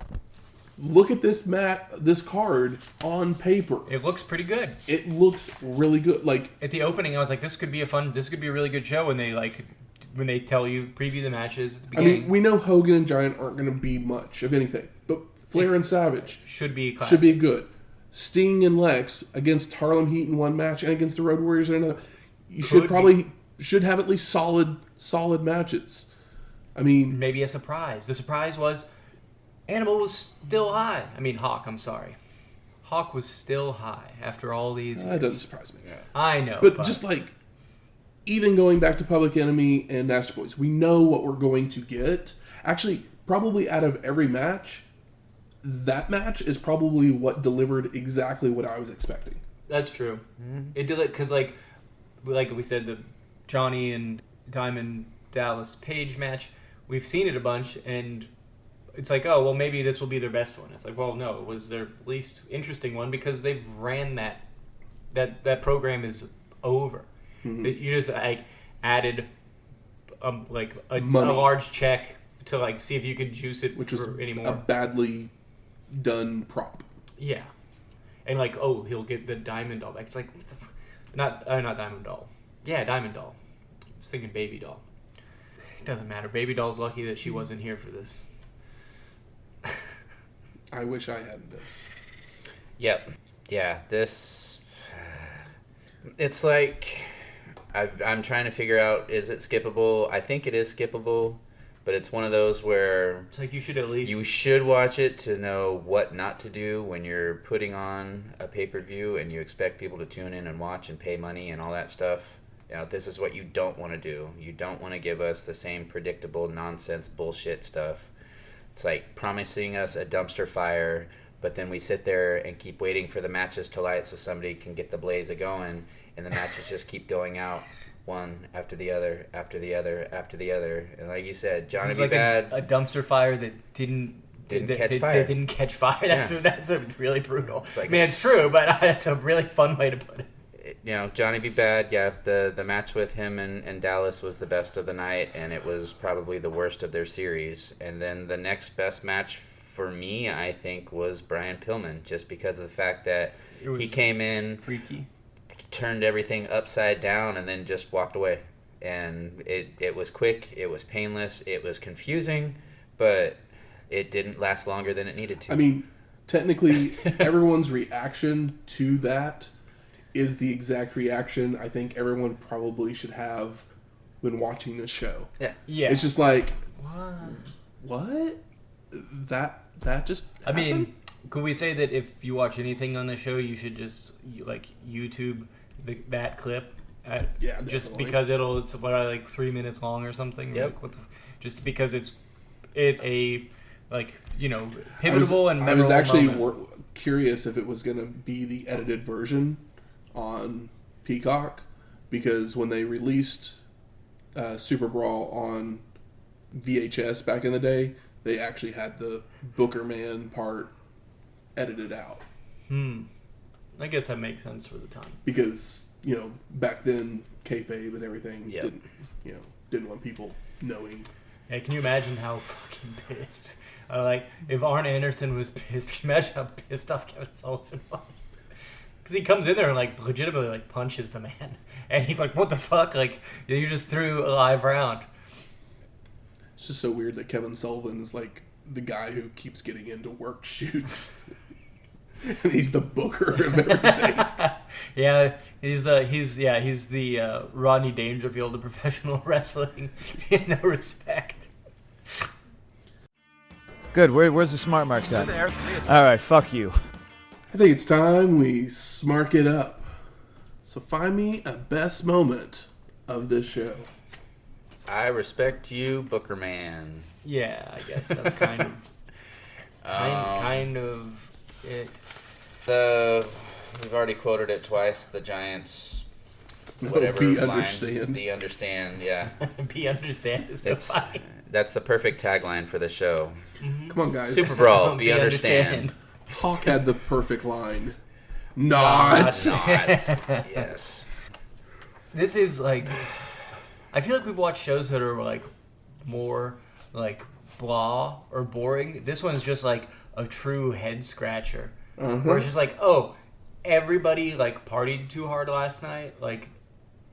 look at this card on paper, it looks pretty good. It looks really good. Like at the opening, I was like, this could be a really good show. And when they tell you preview the matches at the beginning. I mean, we know Hogan and Giant aren't going to be much of anything, but Flair and Savage should be classic. Should be good. Sting and Lex against Harlem Heat in one match and against the Road Warriors in another. You should have at least solid matches. I mean, maybe a surprise. The surprise was Animal was still high. I mean, Hawk. I'm sorry. Hawk was still high after all these. That doesn't surprise me. I know, but just like. Even going back to Public Enemy and Nasty Boys, we know what we're going to get. Actually, probably out of every match, that match is probably what delivered exactly what I was expecting. That's true. Mm-hmm. It did it because, like we said, the Johnny and Diamond Dallas Page match, we've seen it a bunch, and it's like, oh, well, maybe this will be their best one. It's like, well, no, it was their least interesting one because they've ran that program is over. Mm-hmm. You just added a large check to see if you could juice it, which was anymore. A badly done prop. Yeah, and he'll get the Diamond Doll back. It's like not Diamond Doll. Yeah, Diamond Doll. I was thinking Baby Doll. It doesn't matter. Baby Doll's lucky that she wasn't here for this. I wish I hadn't done. Yep. Yeah. This. It's like. I'm trying to figure out, is it skippable? I think it is skippable, but it's one of those where it's like you should watch it to know what not to do when you're putting on a pay-per-view and you expect people to tune in and watch and pay money and all that stuff. This is what you don't want to do. You don't want to give us the same predictable nonsense bullshit stuff. It's like promising us a dumpster fire, but then we sit there and keep waiting for the matches to light so somebody can get the blaze going. And the matches just keep going out, one after the other, after the other, after the other. And like you said, Johnny B. Bad. A dumpster fire that didn't catch fire. Didn't catch fire. That's a really brutal. It's true, but that's a really fun way to put it. Johnny B. Bad, the match with him and Dallas was the best of the night, and it was probably the worst of their series. And then the next best match for me, I think, was Brian Pillman, just because of the fact that he came in. Freaky. Turned everything upside down and then just walked away. And it was quick, it was painless, it was confusing, but it didn't last longer than it needed to. I mean, technically, everyone's reaction to that is the exact reaction I think everyone probably should have when watching this show. Yeah. It's just like, what? That just happened? I mean, could we say that if you watch anything on the show, you should just YouTube that clip? Just because it's about 3 minutes long or something. Yep. Just because it's a pivotal and memorable I was actually moment. curious if it was going to be the edited version on Peacock, because when they released SuperBrawl on VHS back in the day, they actually had the Booker Man part edited out. I guess that makes sense for the time. Because, back then, kayfabe and everything didn't want people knowing. Yeah, can you imagine how fucking pissed? If Arn Anderson was pissed, can you imagine how pissed off Kevin Sullivan was? Because he comes in there and, legitimately, punches the man. And he's like, what the fuck? You just threw a live round. It's just so weird that Kevin Sullivan is, the guy who keeps getting into work shoots. And he's the booker of everything. Yeah, he's the Rodney Dangerfield of professional wrestling in no respect. Good. Where's the smart marks at? All right, fuck you. I think it's time we smark it up. So find me a best moment of this show. I respect you, Booker Man. Yeah, I guess that's kind of kind of it. We've already quoted it twice. The Giants, whatever Be line. understand. Be understand. Yeah. Be understand is so funny. That's the perfect tagline for the show. Mm-hmm. Come on, guys. SuperBrawl. Be understand. Hawk had the perfect line. Not. Yes. This is I feel like we've watched shows that are more blah or boring. This one's just a true head scratcher. Where it's just oh, everybody partied too hard last night,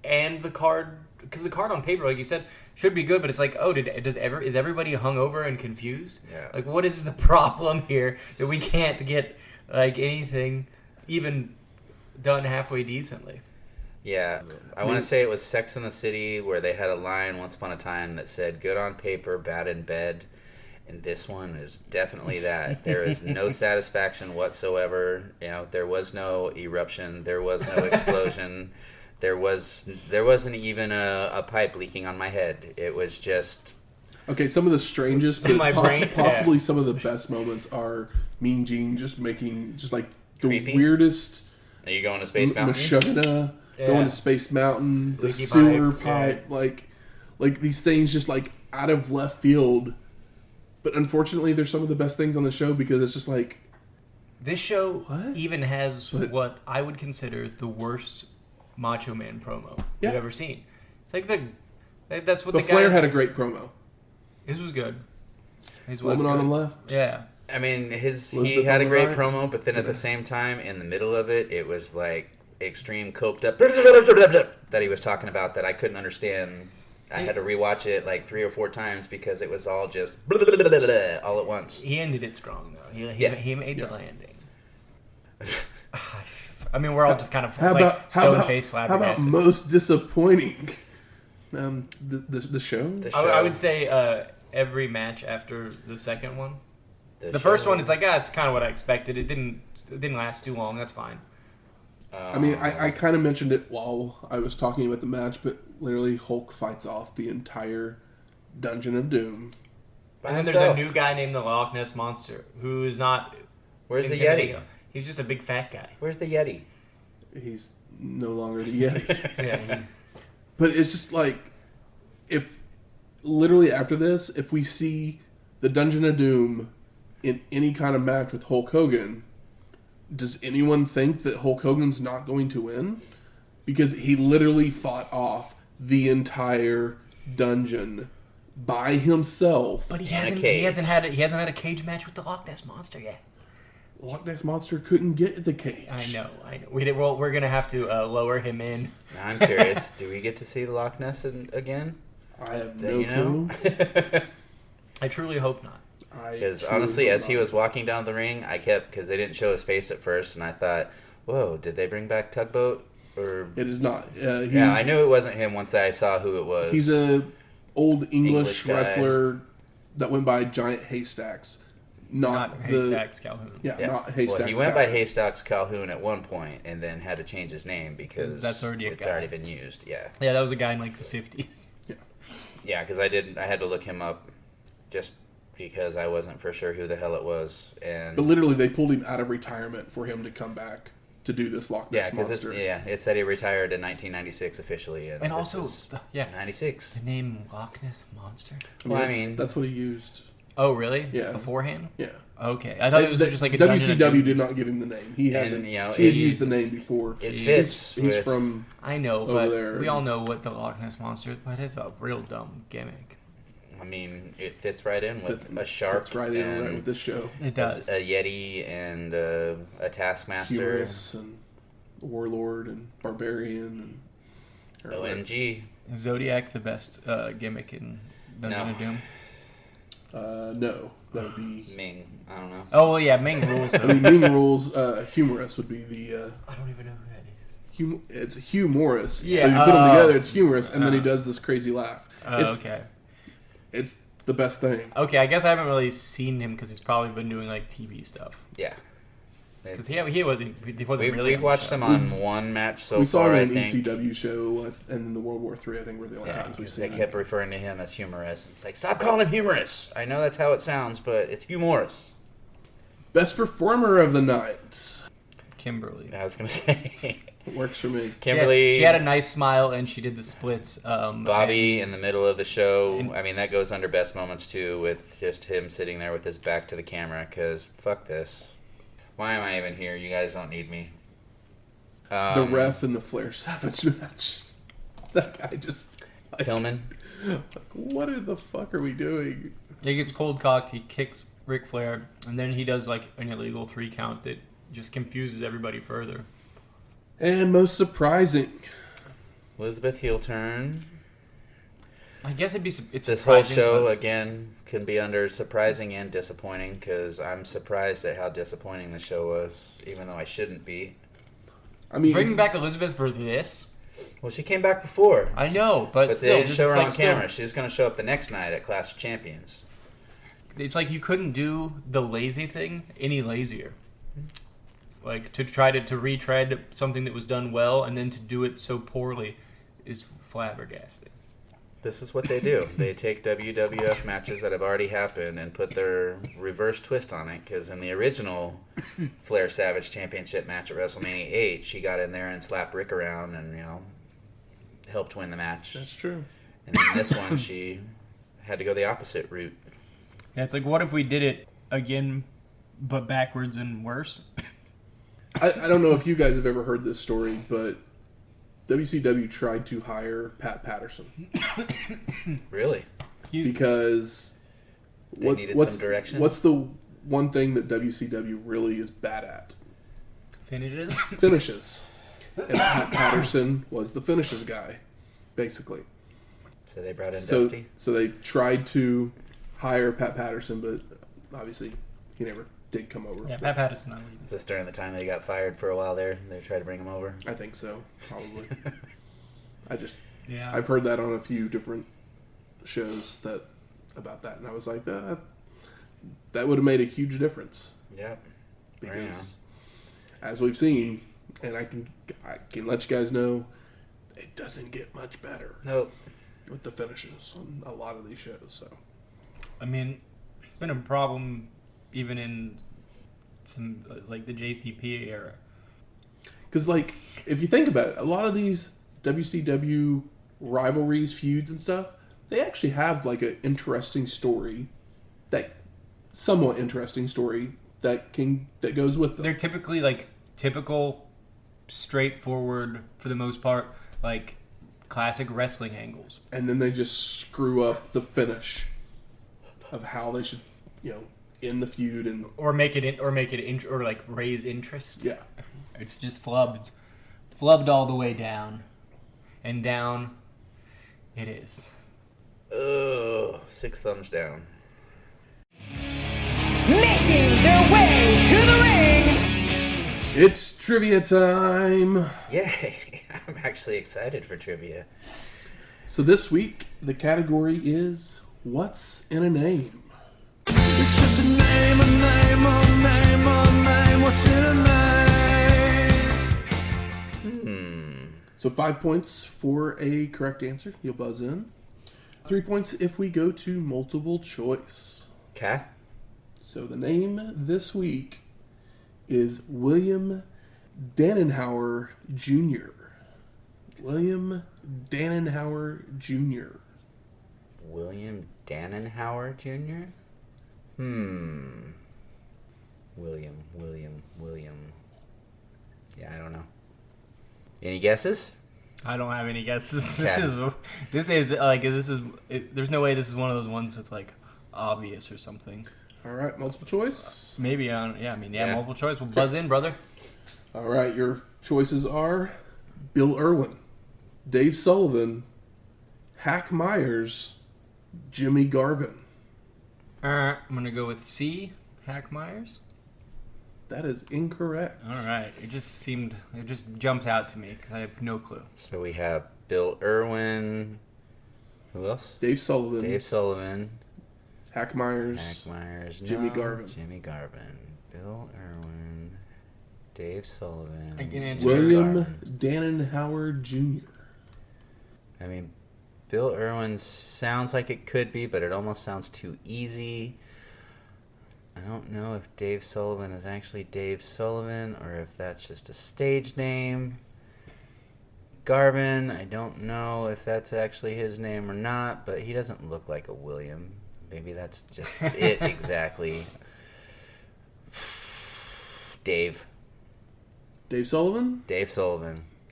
and the card, because the card on paper, like you said, should be good, but it's oh, is everybody hungover and confused? Yeah. What is the problem here that we can't get anything even done halfway decently? Yeah, I want to say it was Sex and the City where they had a line once upon a time that said, good on paper, bad in bed. And this one is definitely that. There is no satisfaction whatsoever. There was no eruption. There was no explosion. There wasn't even a pipe leaking on my head. It was just... Okay, some of the strangest, but possibly some of the best moments are Mean Gene just making the Creepy. weirdest... Are you going to Space Mountain? Mashugana, going to Space Mountain, the Leaky sewer pipe, pipe, these things just out of left field. But unfortunately, they're some of the best things on the show because it's just this show even has what I would consider the worst Macho Man promo you've ever seen. It's that's what the guys... Flair had a great promo. His was good. His Woman good. on the left. Yeah. I mean, he had a great promo, but then at the same time, in the middle of it, it was extreme coked up that he was talking about that I couldn't understand. I had to rewatch it 3 or 4 times because it was all just all at once. He ended it strong though. He made the landing. I mean, we're all just kind of stone face flabbergasted. How about most disappointing? The show. I would say every match after the second one. The first one, it's it's kind of what I expected. It didn't last too long. That's fine. I mean, I kind of mentioned it while I was talking about the match, but literally Hulk fights off the entire Dungeon of Doom. And then there's a new guy named the Loch Ness Monster who is not... Where's the Yeti? He's just a big fat guy. Where's the Yeti? He's no longer the Yeti. Yeah. But it's just if literally after this, if we see the Dungeon of Doom in any kind of match with Hulk Hogan... Does anyone think that Hulk Hogan's not going to win? Because he literally fought off the entire dungeon by himself. But he hasn't had a cage match with the Loch Ness Monster yet. Loch Ness Monster couldn't get the cage. I know. We're gonna have to lower him in. I'm curious. Do we get to see the Loch Ness again? I have no clue. I truly hope not. Because honestly, as he was walking down the ring, because they didn't show his face at first, and I thought, whoa, did they bring back Tugboat? Or it is not. I knew it wasn't him once I saw who it was. He's a old English wrestler that went by Giant Haystacks. Not Haystacks Calhoun. Yeah, not Haystacks. Well, he went by Haystacks Calhoun at one point, and then had to change his name because it's already been used. Yeah. Yeah, that was a guy in the 50s. Yeah. Yeah, because I had to look him up, just because I wasn't for sure who the hell it was. But literally, they pulled him out of retirement for him to come back to do this Loch Ness Monster. It said he retired in 1996 officially, and also 96. The name Loch Ness Monster. I mean, that's what he used. Oh, really? Yeah. Beforehand? Yeah. Okay. I thought it was just like a WCW did not give him the name. He had he had used the name before. It fits. He's from I know, over but there. we all know what the Loch Ness Monster is, but it's a real dumb gimmick. I mean, it fits right in with a shark. Fits right in right with this show. It does. A Yeti and a Taskmaster. Humorous and Warlord and Barbarian and OMG. Is Zodiac the best gimmick in Dungeon of Doom? No, that would be Ming. I don't know. Oh, well, yeah, Ming rules. I mean, Ming rules. Humorous would be the. I don't even know who that is. It's Hugh Morris. Yeah, So you put them together, it's humorous, and then he does this crazy laugh. Okay. It's the best thing. Okay, I guess I haven't really seen him because he's probably been doing like TV stuff. Yeah. Because he wasn't really. We've watched him on one match so far. We saw I him in an think. ECW show, and then the World War III. I think were the only times we've Because seen they him. kept referring to him as humorous. It's like, stop calling him humorous. I know that's how it sounds, but it's humorous. Best performer of the night. Kimberly. I was gonna say. Works for me. Kimberly. She had a nice smile and she did the splits. Bobby in the middle of the show. I mean, that goes under best moments too, with just him sitting there with his back to the camera. Because fuck this. Why am I even here? You guys don't need me. The ref in the Flair Savage match. That guy just. Pillman. What in the fuck are we doing? He gets cold cocked. He kicks Ric Flair, and then he does like an illegal 3 count that just confuses everybody further. And most surprising. Elizabeth heel turn. I guess it's This whole surprising, show, but again, can be under surprising and disappointing, because I'm surprised at how disappointing the show was, even though I shouldn't be. I mean, bringing back Elizabeth for this. Well, she came back before. I know, but But they still, didn't show her like on camera. She was going to show up the next night at Clash of Champions. It's like you couldn't do the lazy thing any lazier. Like, to try to retread something that was done well, and then to do it so poorly is flabbergasting. This is what they do. They take WWF matches that have already happened and put their reverse twist on it, because in the original Flair Savage Championship match at WrestleMania 8, she got in there and slapped Rick around and, helped win the match. That's true. And in this one, she had to go the opposite route. Yeah, it's like, what if we did it again, but backwards and worse? I don't know if you guys have ever heard this story, but WCW tried to hire Pat Patterson. Really? Because They needed some direction? What's the one thing that WCW really is bad at? Finishes? Finishes. And Pat Patterson was the finishes guy, basically. So they brought in Dusty? So they tried to hire Pat Patterson, but obviously he never did come over. Yeah, Pat Patterson. I Is this during the time they got fired for a while there? They tried to bring him over? I think so, probably. Yeah. I've heard that on a few different shows about that, and I was like, that would have made a huge difference. Yep. Because, as we've seen, and I can let you guys know, it doesn't get much better. Nope. With the finishes on a lot of these shows. So, I mean, it's been a problem even in some, like, the JCP era. because if you think about it, a lot of these WCW rivalries, feuds, and stuff, they actually have like an interesting story, somewhat interesting story that goes with them. They're typically like typical, straightforward for the most part, like classic wrestling angles. And then they just screw up the finish of how they should, end the feud and Or like raise interest. yeah. It's just flubbed all the way down, and down it is. Ugh, 6 thumbs down. Making their way to the ring. It's trivia time. Yay! I'm actually excited for trivia. So this week the category is what's in a name. It's just a name, a name, a name, a name. What's in a name? So 5 points for a correct answer. You'll buzz in. 3 points if we go to multiple choice. Okay. So the name this week is William Dannenhauer Jr. William Dannenhauer Jr. William Dannenhauer Jr.? William. Yeah, I don't know. Any guesses? I don't have any guesses. Okay. There's no way this is one of those ones that's like obvious or something. All right, multiple choice. Maybe Yeah. multiple choice. We'll buzz in, brother. All right, your choices are Bill Irwin, Dave Sullivan, Hack Myers, Jimmy Garvin. I'm gonna go with C. Hack Myers. That is incorrect. All right. It just jumped out to me because I have no clue. So we have Bill Irwin. Who else? Dave Sullivan, Hack Myers, Jimmy Garvin. Jimmy Garvin. Bill Irwin, Dave Sullivan, I can answer. William Dannenhauer Jr. I mean, Bill Irwin sounds like it could be, but it almost sounds too easy. I don't know if Dave Sullivan is actually Dave Sullivan or if that's just a stage name. Garvin, I don't know if that's actually his name or not, but he doesn't look like a William. Maybe that's just it exactly. Dave Sullivan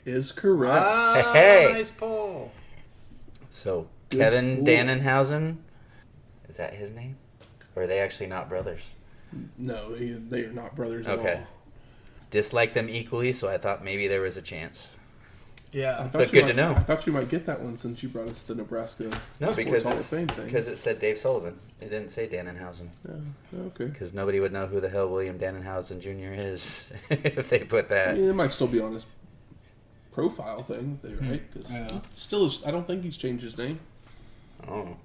is correct. Hey! Nice pull. So, Good Kevin pull. Dannenhausen, is that his name? Or are they actually not brothers? No, they are not brothers Okay. at all. Dislike them equally, so I thought maybe there was a chance. Yeah. But good to know. I thought you might get that one since you brought us the Nebraska No, Sports because Hall of Fame thing. it said Dave Sullivan. It didn't say Dannenhausen. Okay. Because nobody would know who the hell William Dannenhausen Jr. is if they put I that. mean, it might still be on his profile thing, right? Because still, I don't think he's changed his name. Oh.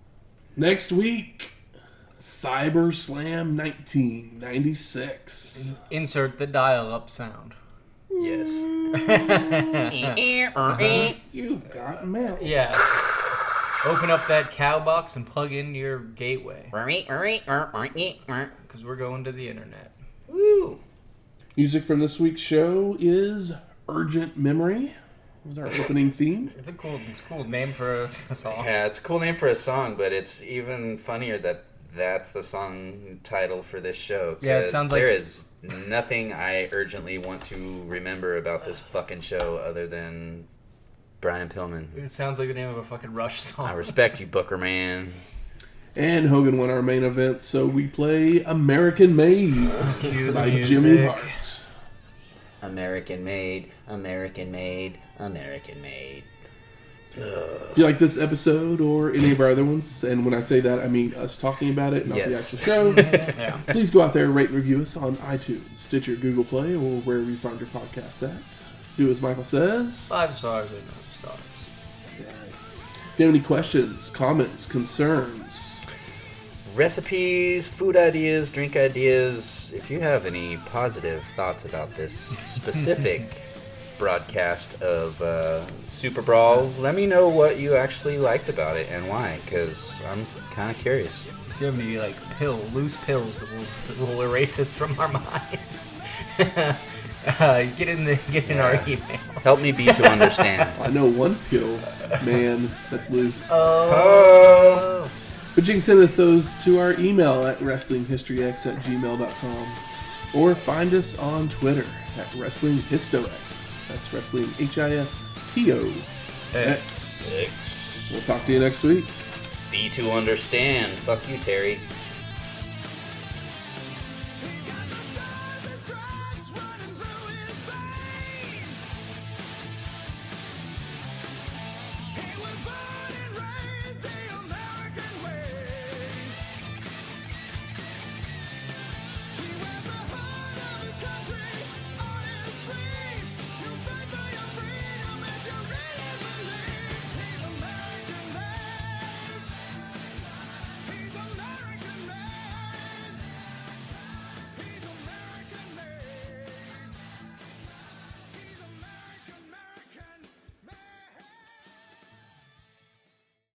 Next week, Cyber Slam 1996. Insert the dial-up sound. Yes. You've got mail. Yeah. Open up that cow box and plug in your gateway. Because we're going to the internet. Woo. Music from this week's show is Urgent Memory. Was our opening theme. It's a cool name for a song. Yeah, it's a cool name for a song, but it's even funnier that that's the song title for this show. Yeah, it sounds like... There is nothing I urgently want to remember about this fucking show other than Brian Pillman. It sounds like the name of a fucking Rush song. I respect you, Booker Man. And Hogan won our main event, so we play American Made Cue the by music. Jimmy Hart. American made, American made, American made. If you like this episode or any of our other ones, and when I say that, I mean us talking about it, not Yes. the actual show, Yeah. please go out there and rate and review us on iTunes, Stitcher, Google Play, or wherever you find your podcasts at. Do as Michael says. 5 stars and no stars. If you have any questions, comments, concerns, Recipes, food ideas, drink ideas. If you have any positive thoughts about this specific broadcast of Super Brawl, let me know what you actually liked about it and why, because I'm kind of curious. If you have any like loose pills that will erase this from our mind, get in our email. Help me be to understand. I know one pill, man, that's loose. Oh. But you can send us those to our email at wrestlinghistoryx@gmail.com or find us on Twitter at WrestlingHistoX. That's Wrestling HISTOX. We'll talk to you next week. Be to understand. Fuck you, Terry.